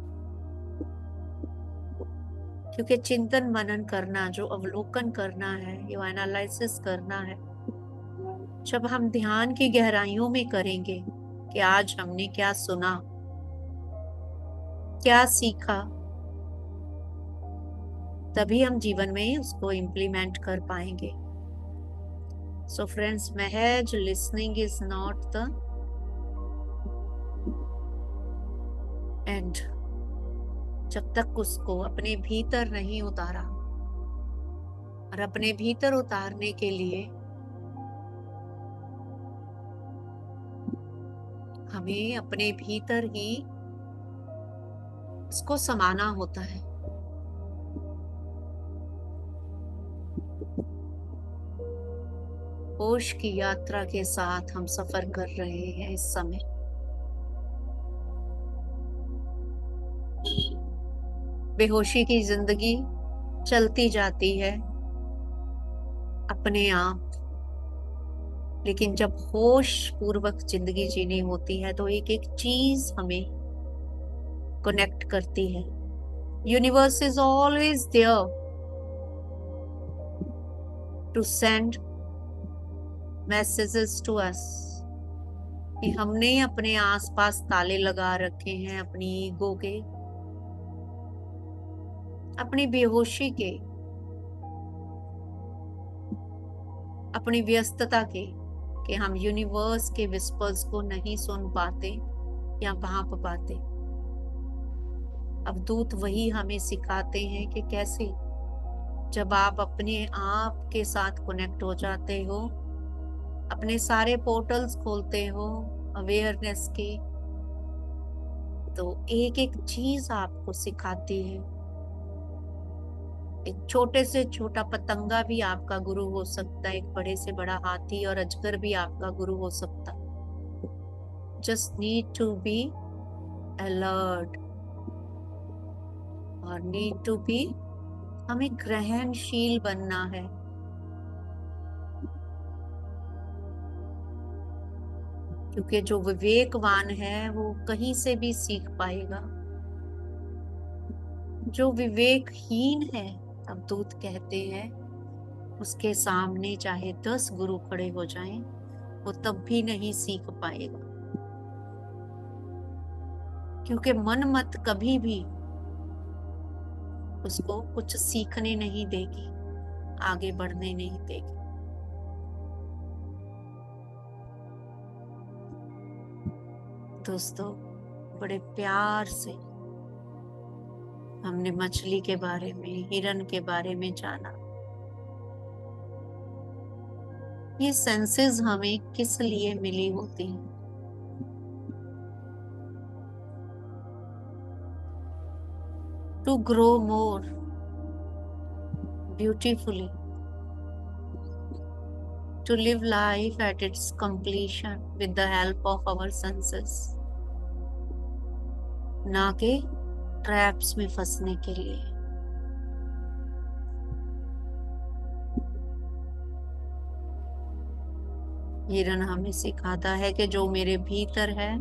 S2: क्योंकि चिंतन मनन करना, जो अवलोकन करना है, जो एनालिसिस करना है, जब हम ध्यान की गहराइयों में करेंगे कि आज हमने क्या सुना, क्या सीखा, तभी हम जीवन में उसको इम्प्लीमेंट कर पाएंगे। सो फ्रेंड्स, महज listening is not the end. जब तक उसको अपने भीतर नहीं उतारा, और अपने भीतर उतारने के लिए हमें अपने भीतर ही उसको समाना होता है। होश की यात्रा के साथ हम सफर कर रहे हैं इस समय। बेहोशी की जिंदगी चलती जाती है अपने आप, लेकिन जब होश पूर्वक जिंदगी जीनी होती है तो एक एक चीज हमें कनेक्ट करती है। Universe is always there to send messages to us, कि हमने अपने आसपास ताले लगा रखे हैं अपनी ईगो के, अपनी बेहोशी के, अपनी व्यस्तता के, कि हम यूनिवर्स के विस्पर्स को नहीं सुन पाते या भांप पाते। अब दूत वही हमें सिखाते हैं कि कैसे, जब आप अपने आप के साथ कनेक्ट हो जाते हो, अपने सारे पोर्टल्स खोलते हो अवेयरनेस के, तो एक एक चीज आपको सिखाती है। एक छोटे से छोटा पतंगा भी आपका गुरु हो सकता है, एक बड़े से बड़ा हाथी और अजगर भी आपका गुरु हो सकता है। Just need to be alert और नीड टू बी, हमें ग्रहणशील बनना है। क्योंकि जो विवेकवान है वो कहीं से भी सीख पाएगा। जो विवेकहीन है, अब दूत कहते हैं, उसके सामने चाहे 10 गुरु खड़े हो जाएं, वो तब भी नहीं सीख पाएगा। क्योंकि मन मत कभी भी उसको कुछ सीखने नहीं देगी, आगे बढ़ने नहीं देगी। दोस्तों, बड़े प्यार से हमने मछली के बारे में, हिरन के बारे में जाना। ये सेंसेस हमें किस लिए मिली होती हैं? To grow more beautifully, to live life at its completion with the help of our senses, ना के ट्रैप्स में फंसने के लिए। हिरन हमें सिखाता है कि जो मेरे भीतर है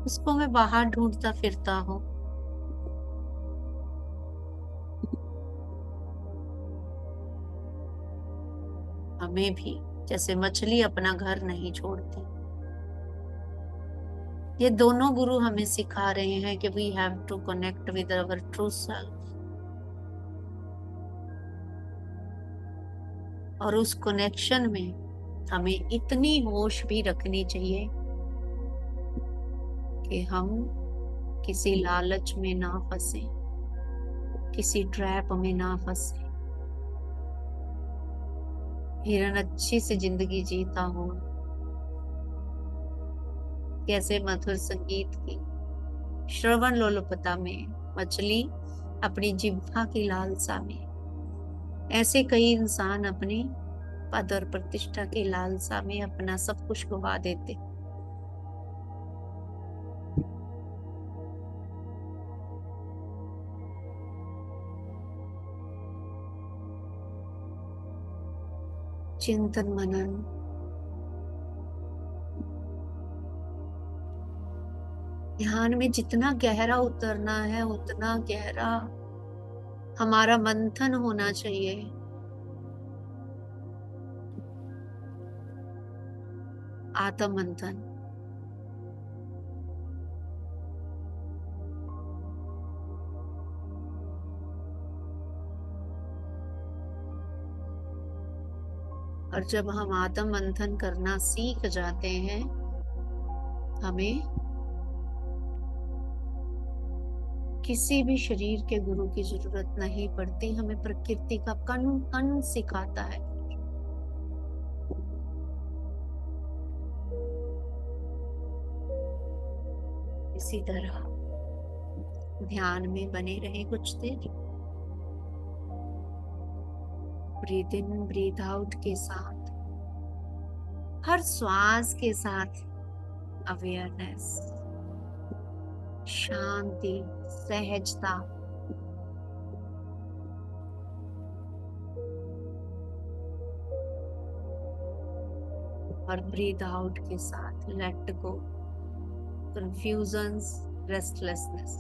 S2: उसको मैं बाहर ढूंढता फिरता हूँ। हमें भी, जैसे मछली अपना घर नहीं छोड़ती, ये दोनों गुरु हमें सिखा रहे हैं कि we have to connect with our true self, और उस कनेक्शन में हमें इतनी होश भी रखनी चाहिए कि हम किसी लालच में ना फंसे, किसी ट्रैप में ना फंसे। हिरन अच्छी सी जिंदगी जीता हो, कैसे मधुर संगीत की श्रवण लोलुपता में, मछली अपनी जिह्वा की लालसा में, ऐसे कई इंसान अपनी पद और प्रतिष्ठा की लालसा में अपना सब कुछ गवा देते। चिंतन मनन, ध्यान में जितना गहरा उतरना है उतना गहरा हमारा मंथन होना चाहिए। आत्म मंथन। और जब हम आत्म मंथन करना सीख जाते हैं, हमें किसी भी शरीर के गुरु की जरूरत नहीं पड़ती। हमें प्रकृति का कण कण सिखाता है। इसी तरह ध्यान में बने रहे कुछ देर। ब्रीथ इन ब्रीथ आउट के साथ, हर श्वास के साथ अवेयरनेस, शांति, सहजता। और ब्रीथ आउट के साथ लेट गो कंफ्यूजन्स, रेस्टलेसनेस।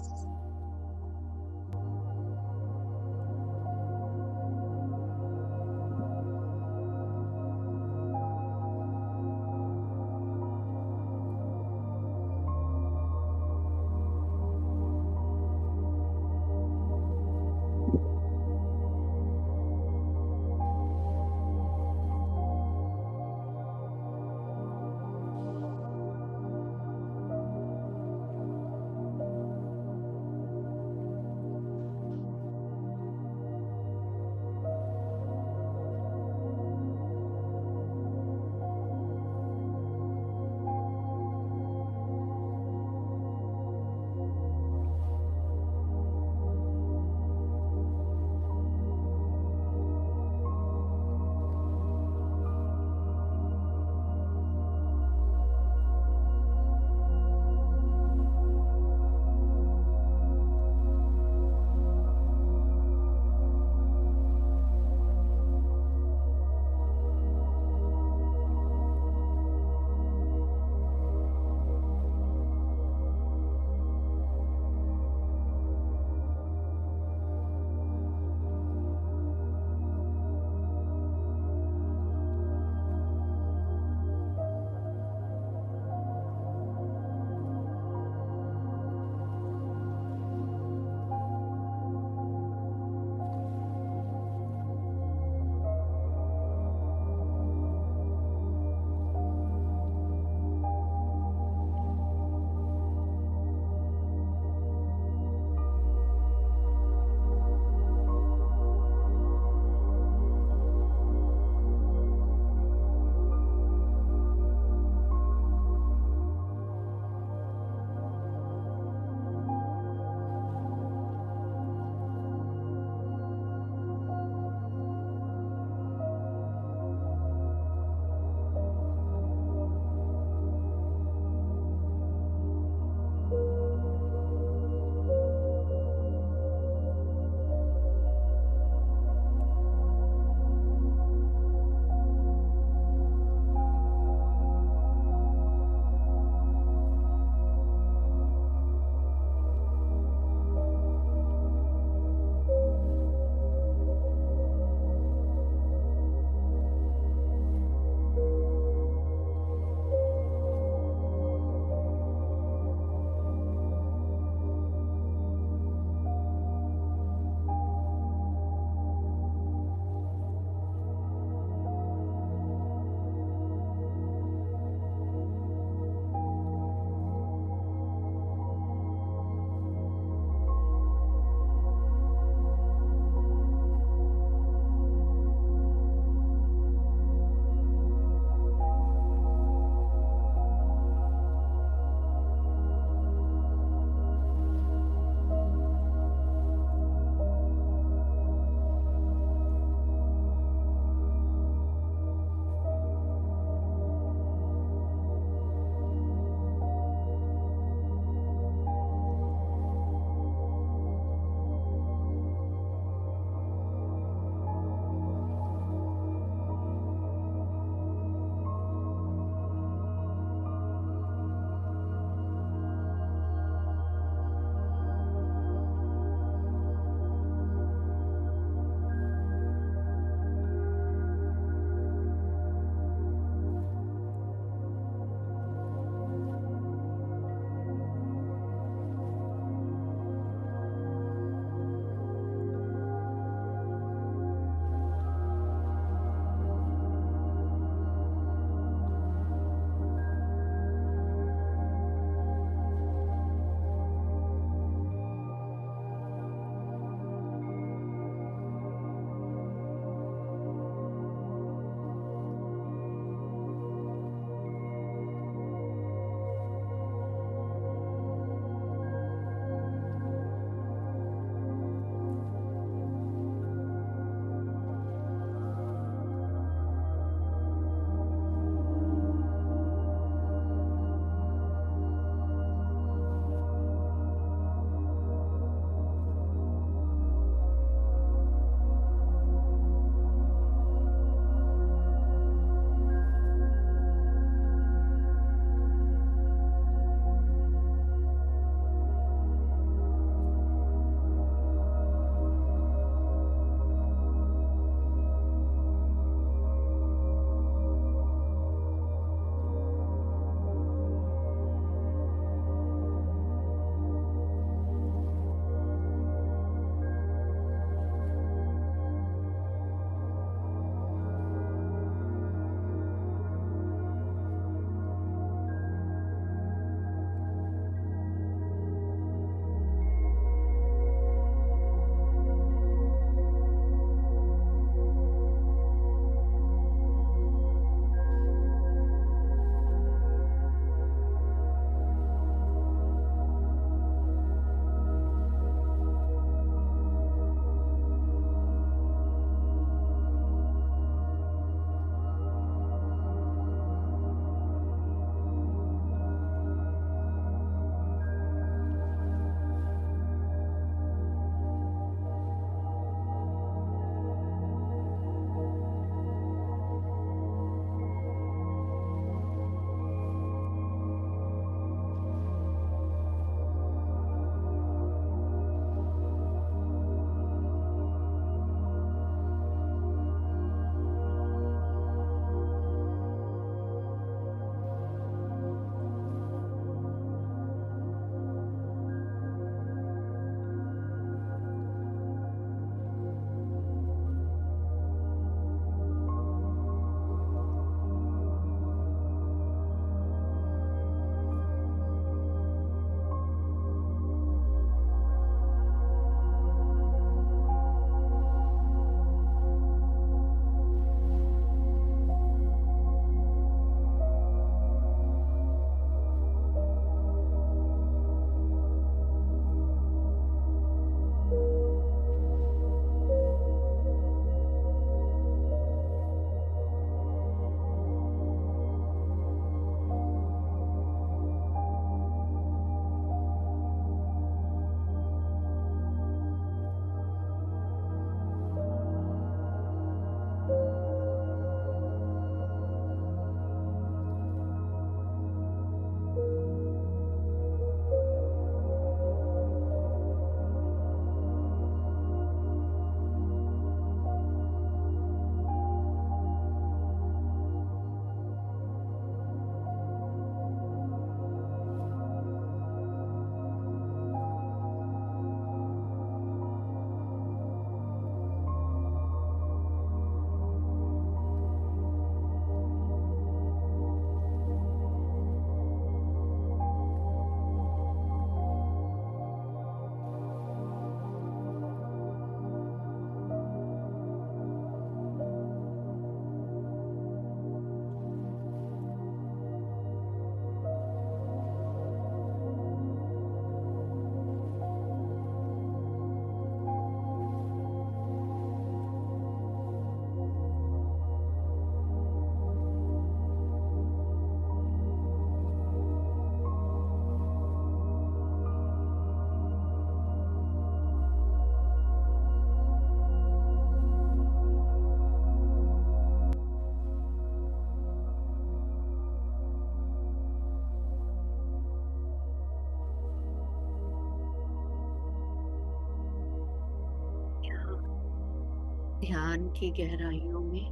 S2: ध्यान की गहराइयों में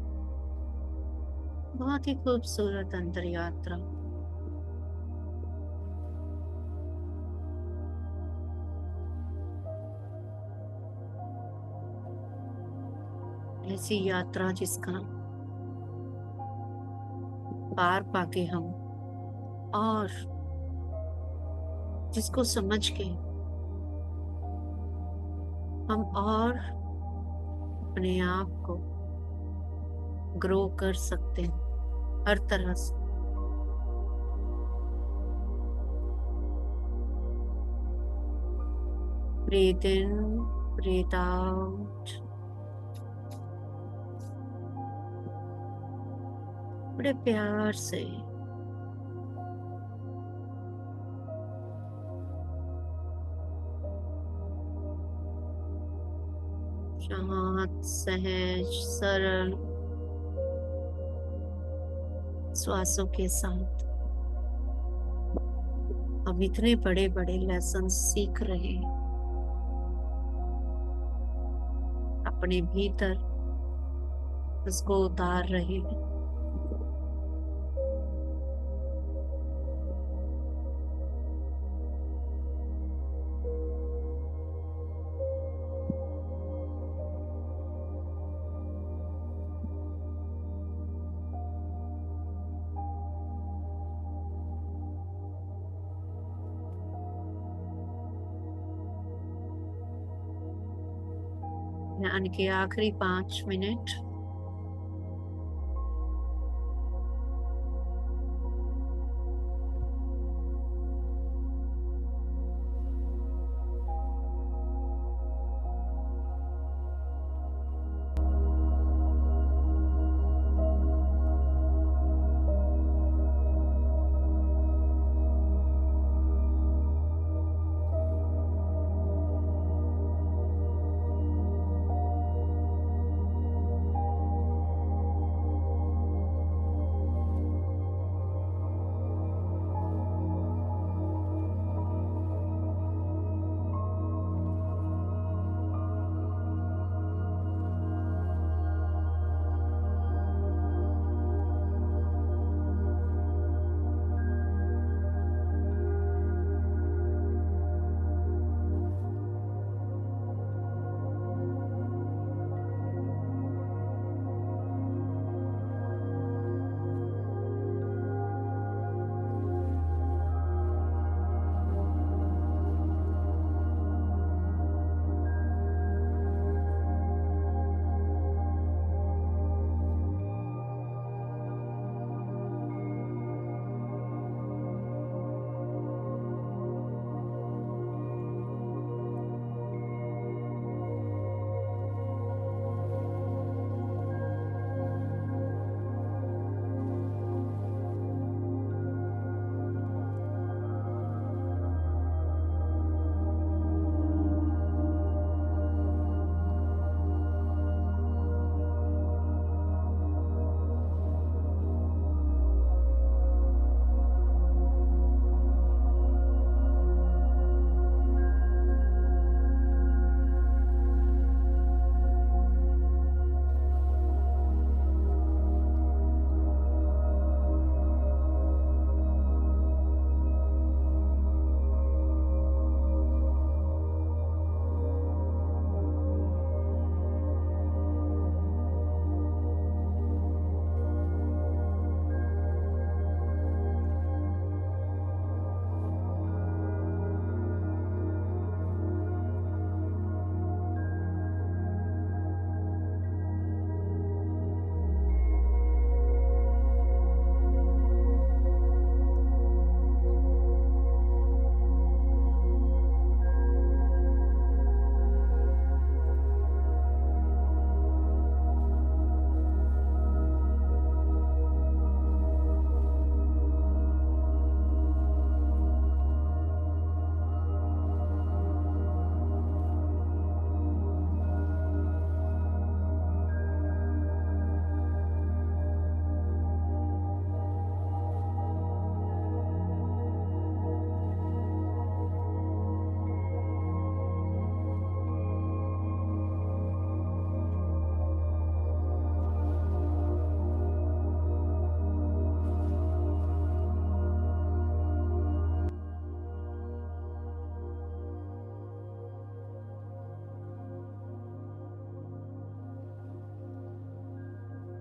S2: बहुत ही खूबसूरत अंतर यात्रा। ऐसी यात्रा जिसका पार पाके हम और जिसको समझ के हम और अपने आप को ग्रो कर सकते हैं हर तरह से। ब्रीथ इन, ब्रीथ आउट, बड़े प्यार से शांत, सहज, सरल श्वासों के साथ हम इतने बड़े बड़े लेसन सीख रहे हैं अपने भीतर, उसको उतार रहे हैं। ध्यान के आखिरी 5 मिनट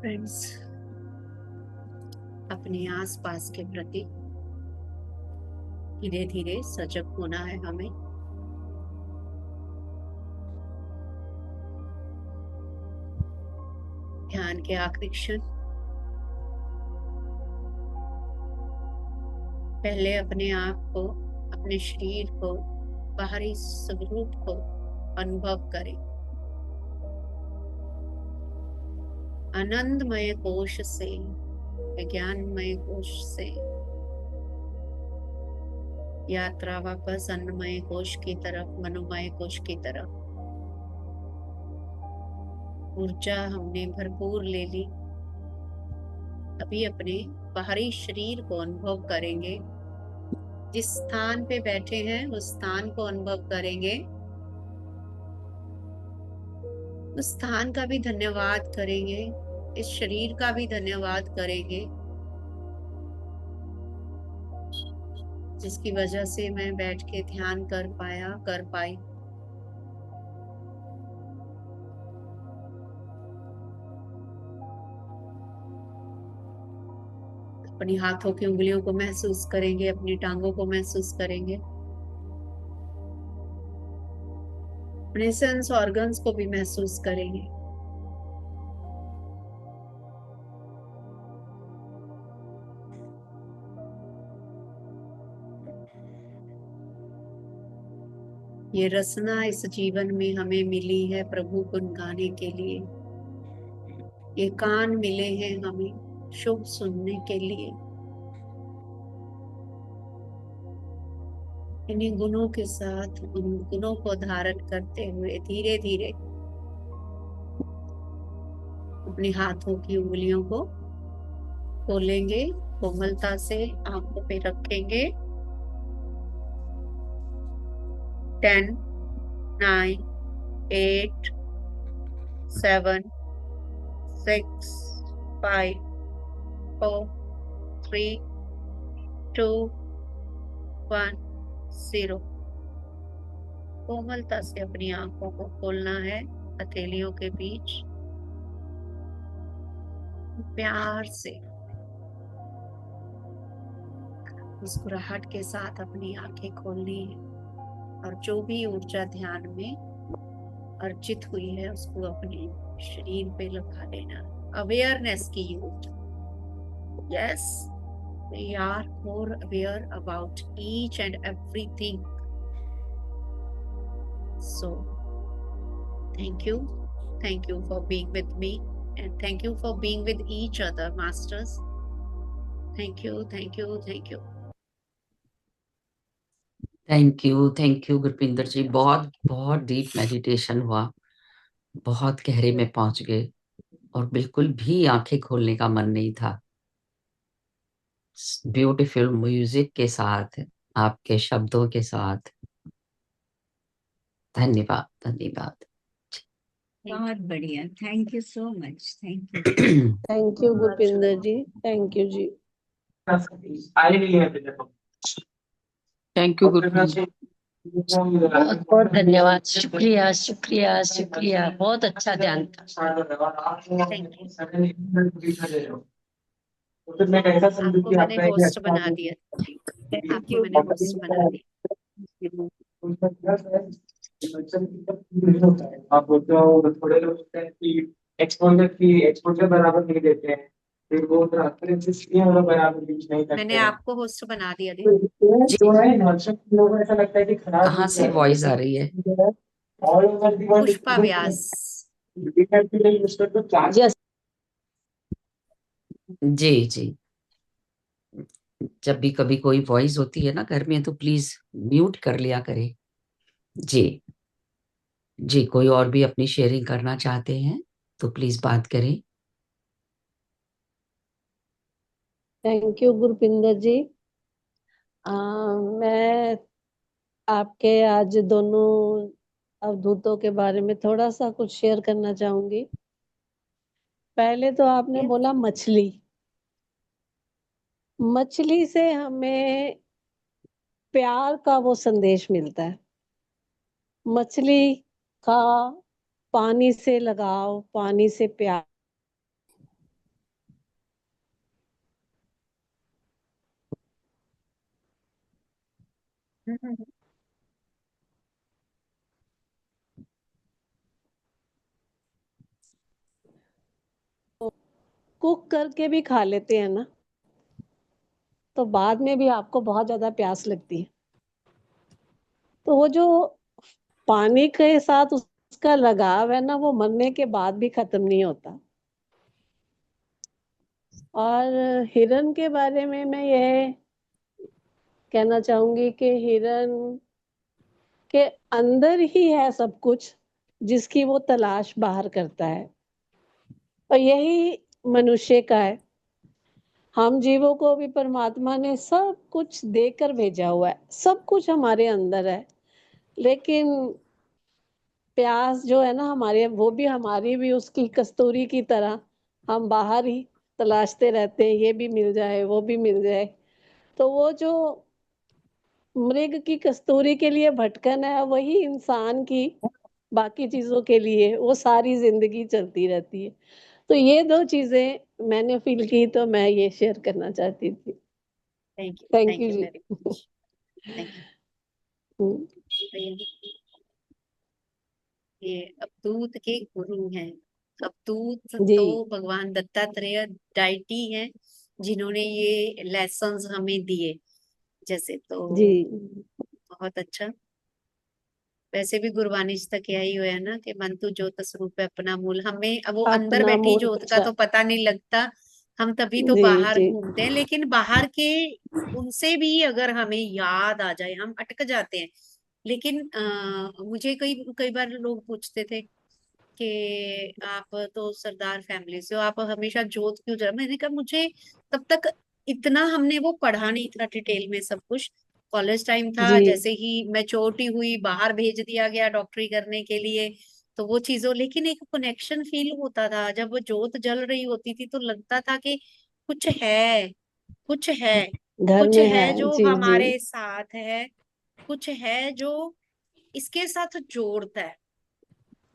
S2: फ्रेंड्स, अपने आसपास के प्रति धीरे धीरे सजग होना है हमें। ध्यान के आखिरी क्षण पहले अपने आप को, अपने शरीर को, बाहरी स्वरूप को अनुभव करें। आनंदमय कोश से, विज्ञानमय कोश से यात्रा वापस अन्नमय कोश की तरफ, मनोमय कोश की तरफ। ऊर्जा हमने भरपूर ले ली। अभी अपने बाहरी शरीर को अनुभव करेंगे। जिस स्थान पे बैठे हैं उस स्थान को अनुभव करेंगे। उस स्थान का भी धन्यवाद करेंगे, इस शरीर का भी धन्यवाद करेंगे जिसकी वजह से मैं बैठ के ध्यान कर पाई। अपनी हाथों की उंगलियों को महसूस करेंगे, अपनी टांगों को महसूस करेंगे, अपने सेंस ऑर्गन्स को भी महसूस करेंगे। ये रसना इस जीवन में हमें मिली है प्रभु गुण गाने के लिए। ये कान मिले हैं हमें शुभ सुनने के लिए। इन्हीं गुणों के साथ, उन गुणों को धारण करते हुए धीरे धीरे अपने हाथों की उंगलियों को खोलेंगे, कोमलता से आंखों पे रखेंगे। 10, 9, 8, 7, 6, 5, 4, 3, 2, 1, 0। कोमलता से अपनी आंखों को खोलना है। हथेलियों के बीच प्यार से, मुस्कुराहट के साथ अपनी आंखें खोलनी है और जो भी ऊर्जा ध्यान में अर्जित हुई है उसको अपने शरीर पे लगा देना। अवेयरनेस की youth. Yes, we are more aware about each and everything. So, thank you for being with me, and thank you for being with each other, masters. Thank you.
S1: Thank you Gurpinder ji. बहुत बहुत deep meditation हुआ, बहुत गहरे में पहुंच गए और बिल्कुल भी आंखें खोलने का मन नहीं था। ब्यूटीफुल म्यूजिक के साथ, आपके शब्दों के साथ। धन्यवाद।
S4: बहुत बढ़िया, thank you so much, thank you.
S5: Thank you Gurpinder ji, thank you जी।
S1: Thank you Gurpinder.
S8: बहुत बहुत धन्यवाद, शुक्रिया, बहुत अच्छा ध्यान था।
S2: आपको मैंने होस्ट बना दिया।
S9: आप बोलते हो थोड़े लोग होते हैं कि एक्सपोजर बराबर नहीं देते हैं, फिर वो बराबर रीच नहीं करते।
S2: मैंने आपको होस्ट बना दिया।
S9: जो है लोगों को ऐसा लगता है कि खराब
S1: कहाँ से वॉइस आ रही है?
S2: पुष्पा व्यास।
S1: जी, जब भी कभी कोई वॉइस होती है ना घर में तो प्लीज म्यूट कर लिया करे। जी, कोई और भी अपनी शेयरिंग करना चाहते हैं तो प्लीज बात करें।
S5: थैंक यू गुरपिंदर जी। मैं आपके आज दोनों अवधूतों के बारे में थोड़ा सा कुछ शेयर करना चाहूंगी। पहले तो आपने बोला मछली से हमें प्यार का वो संदेश मिलता है। मछली का पानी से लगाव, पानी से प्यार,
S2: हम्म।
S10: कुक करके भी खा लेते हैं ना, तो बाद में भी आपको बहुत ज्यादा प्यास लगती है, तो वो जो पानी के साथ उसका लगाव है ना, वो मरने के बाद भी खत्म नहीं होता। और हिरन के बारे में मैं यह कहना चाहूंगी कि हिरन के अंदर ही है सब कुछ, जिसकी वो तलाश बाहर करता है, और यही मनुष्य का है। हम जीवों को भी परमात्मा ने सब कुछ देकर भेजा हुआ है, सब कुछ हमारे अंदर है, लेकिन प्यास जो है ना हमारे, वो भी हमारी भी उसकी कस्तूरी की तरह हम बाहर ही तलाशते रहते हैं, ये भी मिल जाए वो भी मिल जाए। तो वो जो मृग की कस्तूरी के लिए भटकन है, वही इंसान की बाकी चीजों के लिए वो सारी जिंदगी चलती रहती है। तो ये दो चीजें मैंने फील की, तो मैं ये शेयर करना चाहती थी। थैंक
S2: थैंक
S10: यू
S2: यू
S10: जी।
S2: Very much. Thank
S10: hmm,
S2: you. ये अवधूत के गुरु हैं। अवधूत
S10: जी
S2: तो भगवान दत्तात्रेय डाइटी हैं, जिन्होंने ये लेसन्स हमें दिए। जैसे तो
S10: जी।
S2: बहुत अच्छा। वैसे भी गुरबानी तक यही हुआ ना कि मन तू ज्योत स्वरूप है अपना मूल। हमें अब वो अंदर
S10: अपना
S2: बैठी
S10: मूल
S2: ज्योत का
S10: अच्छा।
S2: तो पता नहीं लगता, हम तभी तो
S10: जी
S2: बाहर
S10: जी।
S2: घूमते हैं। लेकिन बाहर के उनसे भी अगर हमें याद आ जाए, हम अटक जाते हैं। लेकिन मुझे कई कई बार लोग पूछते थे कि आप तो सरदार फैमिली से हो, आप हमेशा जोत क्यों जला। मैंने कहा मुझे तब तक इतना हमने वो पढ़ा नहीं था डिटेल में सब कुछ। कॉलेज टाइम था,
S10: जी
S2: जैसे ही मैच्योरिटी हुई बाहर भेज दिया गया डॉक्टरी करने के लिए। तो वो चीजों, लेकिन एक कनेक्शन फील होता था जब वो जोत जल रही होती थी, तो लगता था कि कुछ है, कुछ है,
S10: घर
S2: कुछ
S10: में है।
S2: है जो
S10: जी जी।
S2: हमारे साथ है, कुछ है जो इसके साथ जोड़ता है।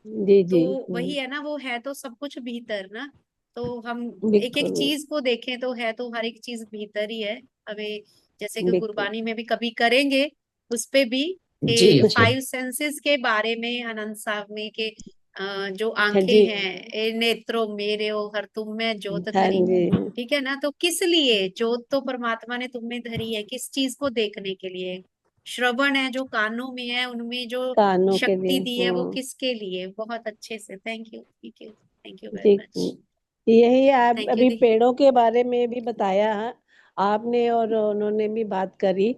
S10: जी
S2: तो
S10: जी।
S2: वही है ना, वो है तो सब कुछ भीतर ना। तो हम एक एक
S10: बिल्कुल
S2: चीज को देखें तो है तो हर एक चीज भीतर ही है। हमें जैसे कि
S10: बिल्कुल।
S2: गुरबानी में भी कभी करेंगे उस पे भी,
S1: जी
S2: के
S1: जी।
S2: 5 सेंसेस के बारे में आनंद साहब में के जो आंखें
S10: जी।
S2: हैं, ए नेत्रों मेरे ओ हर तुम में जोत
S10: हाँ
S2: धरी।
S10: जी।
S2: ठीक है ना, तो किस लिए जोत तो परमात्मा ने तुम में धरी है, किस चीज को देखने के लिए। श्रवण है जो कानों में है, उनमें जो
S10: कानों के
S2: शक्ति
S10: लिए।
S2: दी है, वो किसके लिए। बहुत अच्छे से, thank you, thank you, thank you very
S10: जी।
S2: मच।
S10: यही आप
S2: थैंक यू
S10: अभी
S2: दी।
S10: पेड़ों के बारे में भी बताया है आपने, और उन्होंने भी बात करी।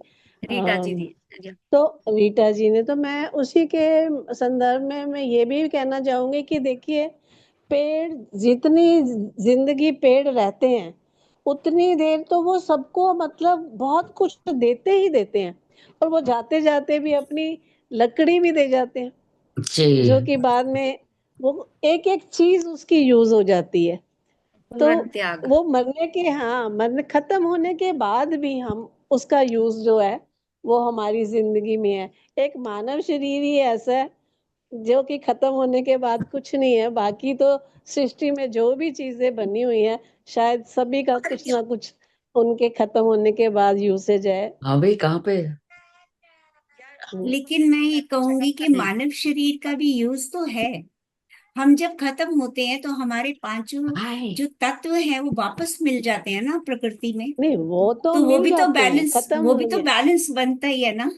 S2: रीटा जी
S10: अम,
S2: दी। जी।
S10: तो रीटा जी ने, तो मैं उसी के संदर्भ में मैं ये भी कहना चाहूंगी कि देखिए, पेड़ जितनी जिंदगी पेड़ रहते हैं, उतनी देर तो वो सबको मतलब बहुत कुछ देते ही देते हैं, और वो जाते जाते भी अपनी लकड़ी भी दे जाते हैं, जो
S1: जी
S10: कि बाद में वो एक एक चीज उसकी यूज हो जाती है। तो
S2: पूर्ण त्याग।
S10: वो मरने के, हाँ, मरने खत्म होने के बाद भी हम उसका यूज जो है वो हमारी जिंदगी में है। एक मानव शरीर ही ऐसा है जो कि खत्म होने के बाद कुछ नहीं है, बाकी तो सृष्टि में जो भी चीजें बनी हुई है, शायद सभी का कुछ ना कुछ उनके खत्म होने के बाद यूसेज है।
S1: हाँ भाई, कहाँ पे?
S4: लेकिन मैं ये कहूंगी कि
S2: नहीं,
S4: मानव शरीर का भी यूज तो है। हम जब खत्म होते हैं तो हमारे पांचों
S1: हाय।
S4: जो तत्व हैं वो वापस मिल जाते हैं ना प्रकृति में।
S10: नहीं, वो तो
S4: तो वो
S10: मिल
S4: भी तो
S10: जाते हैं,
S4: बैलेंस,
S10: खत्म
S4: वो भी तो
S10: होंगे।
S4: बैलेंस बनता ही है ना।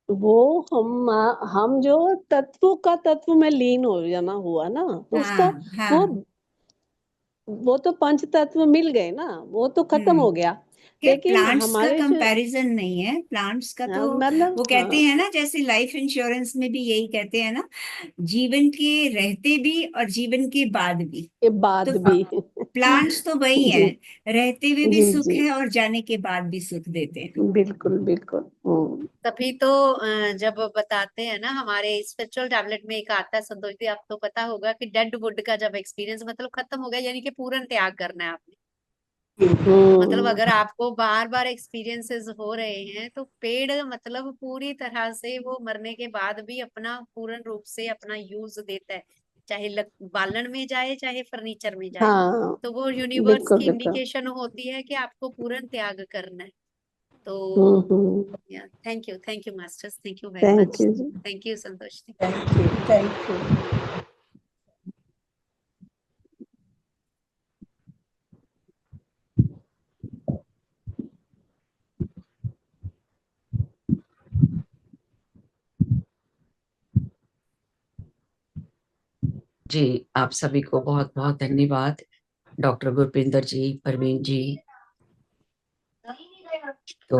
S10: वो हम जो तत्व का तत्व में लीन हो जाना हुआ ना, उसका
S4: हाँ
S10: वो
S4: हाँ।
S10: वो तो पंच तत्व मिल गए ना, वो तो खत्म
S4: हम्म।
S10: हो गया।
S4: क्या
S10: लेकिन
S4: प्लांट्स का
S10: हमारे जो,
S4: कंपैरिजन नहीं है, प्लांट्स का तो
S10: मतलब
S4: वो कहते हैं ना, जैसे लाइफ इंश्योरेंस में भी यही कहते हैं ना, जीवन के रहते भी और जीवन के बाद भी।
S10: के
S4: तो
S10: बाद भी।
S4: प्लांट्स तो वही
S10: जी
S4: हैं, रहते हुए भी
S10: जी
S4: सुख
S10: जी।
S4: है और जाने के बाद भी सुख देते हैं।
S10: बिल्कुल बिल्कुल।
S2: तभी तो जब बताते हैं ना, हमारे स्पिरिचुअल टैबलेट में एक आता है संतोष जी, आपको पता होगा कि डेड वुड का जब एक्सपीरियंस मतलब खत्म हो गया, यानी कि पूर्ण त्याग करना है आपने। मतलब
S10: हम्म।
S2: अगर आपको बार बार एक्सपीरियंसेस हो रहे हैं, तो पेड़ मतलब पूरी तरह से वो मरने के बाद भी अपना पूर्ण रूप से अपना यूज देता है, चाहे बालन में जाए चाहे फर्नीचर में जाए।
S10: हाँ,
S2: तो वो यूनिवर्स
S10: बिल्कुल
S2: की
S10: बिल्कुल।
S2: इंडिकेशन होती है कि आपको पूर्ण त्याग करना है। तो thank you masters, thank you very
S10: thank
S2: much,
S10: you जी,
S2: thank you Santosh ji.
S4: Thank you.
S1: जी, आप सभी को बहुत बहुत धन्यवाद, डॉक्टर गुरपिंदर जी, परवीन जी। तो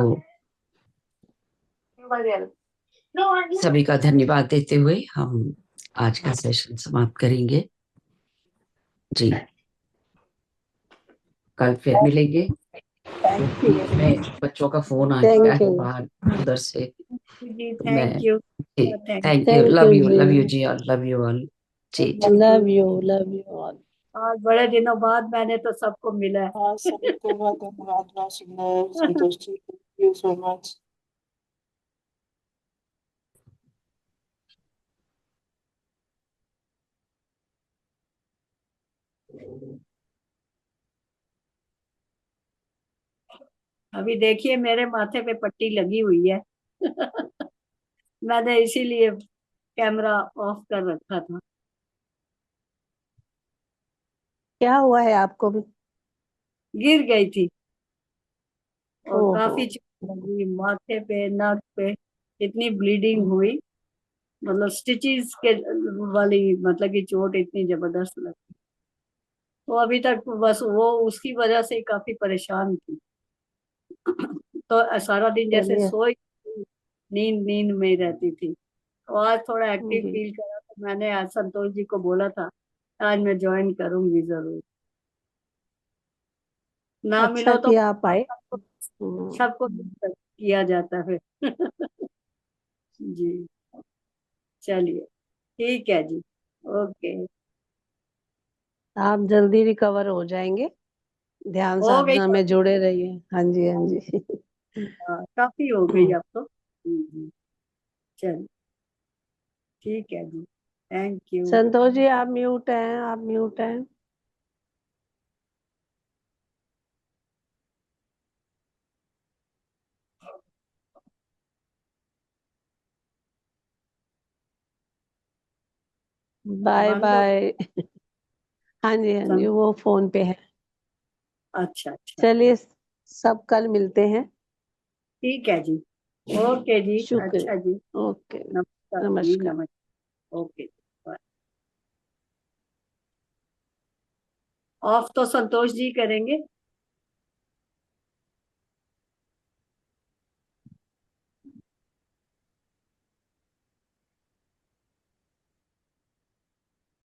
S1: सभी का धन्यवाद देते हुए हम आज का सेशन समाप्त करेंगे जी। कल फिर मिलेंगे। बीच में बच्चों का फोन आ गया
S10: थैंक
S1: है
S10: यू
S1: बाहर उधर से,
S5: जी
S1: तो मैं
S5: thank you.
S1: Thank you,
S10: thank you
S1: love you
S10: जी,
S1: जी ऑल, लव यू ऑल जी।
S10: Love you all.
S5: आज बड़े दिनों बाद मैंने तो सबको मिला है।
S3: हाँ, सभी को बहुत धन्यवाद सुंदर संतोष ji, thank you so much.
S5: अभी देखिए मेरे माथे पे पट्टी लगी हुई है। मैंने इसीलिए कैमरा ऑफ कर रखा था।
S10: क्या हुआ है आपको भी?
S5: गिर गई थी और
S10: ओहो,
S5: काफी चोट लगी माथे पे, नाक पे, इतनी ब्लीडिंग हुई, मतलब स्टिचेस के वाली, मतलब कि चोट इतनी जबरदस्त लगी। तो अभी तक बस वो उसकी वजह से काफी परेशान थी। तो सारा दिन जैसे
S10: चलिए
S5: सोई, नींद नींद में रहती थी। तो आज थोड़ा एक्टिव
S10: जी,
S5: फील करा तो मैंने आज संतोष जी को बोला था आज मैं ज्वाइन करूंगी जरूर। ना
S10: अच्छा
S5: मिलो तो
S10: किया आप आए।
S5: सबको
S10: हम्म,
S5: सबको किया जाता है। जी चलिए ठीक है जी। ओके।
S10: आप जल्दी रिकवर हो जाएंगे, ध्यान
S5: हो गई
S10: साधना में जुड़े रहिए। हाँ जी, हाँ जी।
S5: काफी हो गई अब तो। चलिए ठीक है जी। Thank you.
S10: संतोष जी आप म्यूट हैं, आप म्यूट हैं। बाय
S5: बंद हो।
S10: बाय। हाँ जी, हाँ जी,
S5: सं-
S10: वो फोन पे है।
S5: अच्छा अच्छा
S10: चलिए, सब कल मिलते हैं।
S5: ठीक है जी। ओके जी। अच्छा जी।
S10: शुक्रिया, ओके,
S5: नमस्कार जी,
S10: नमस्कार।
S5: नमस्कार। ओके। ऑफ तो संतोष जी करेंगे।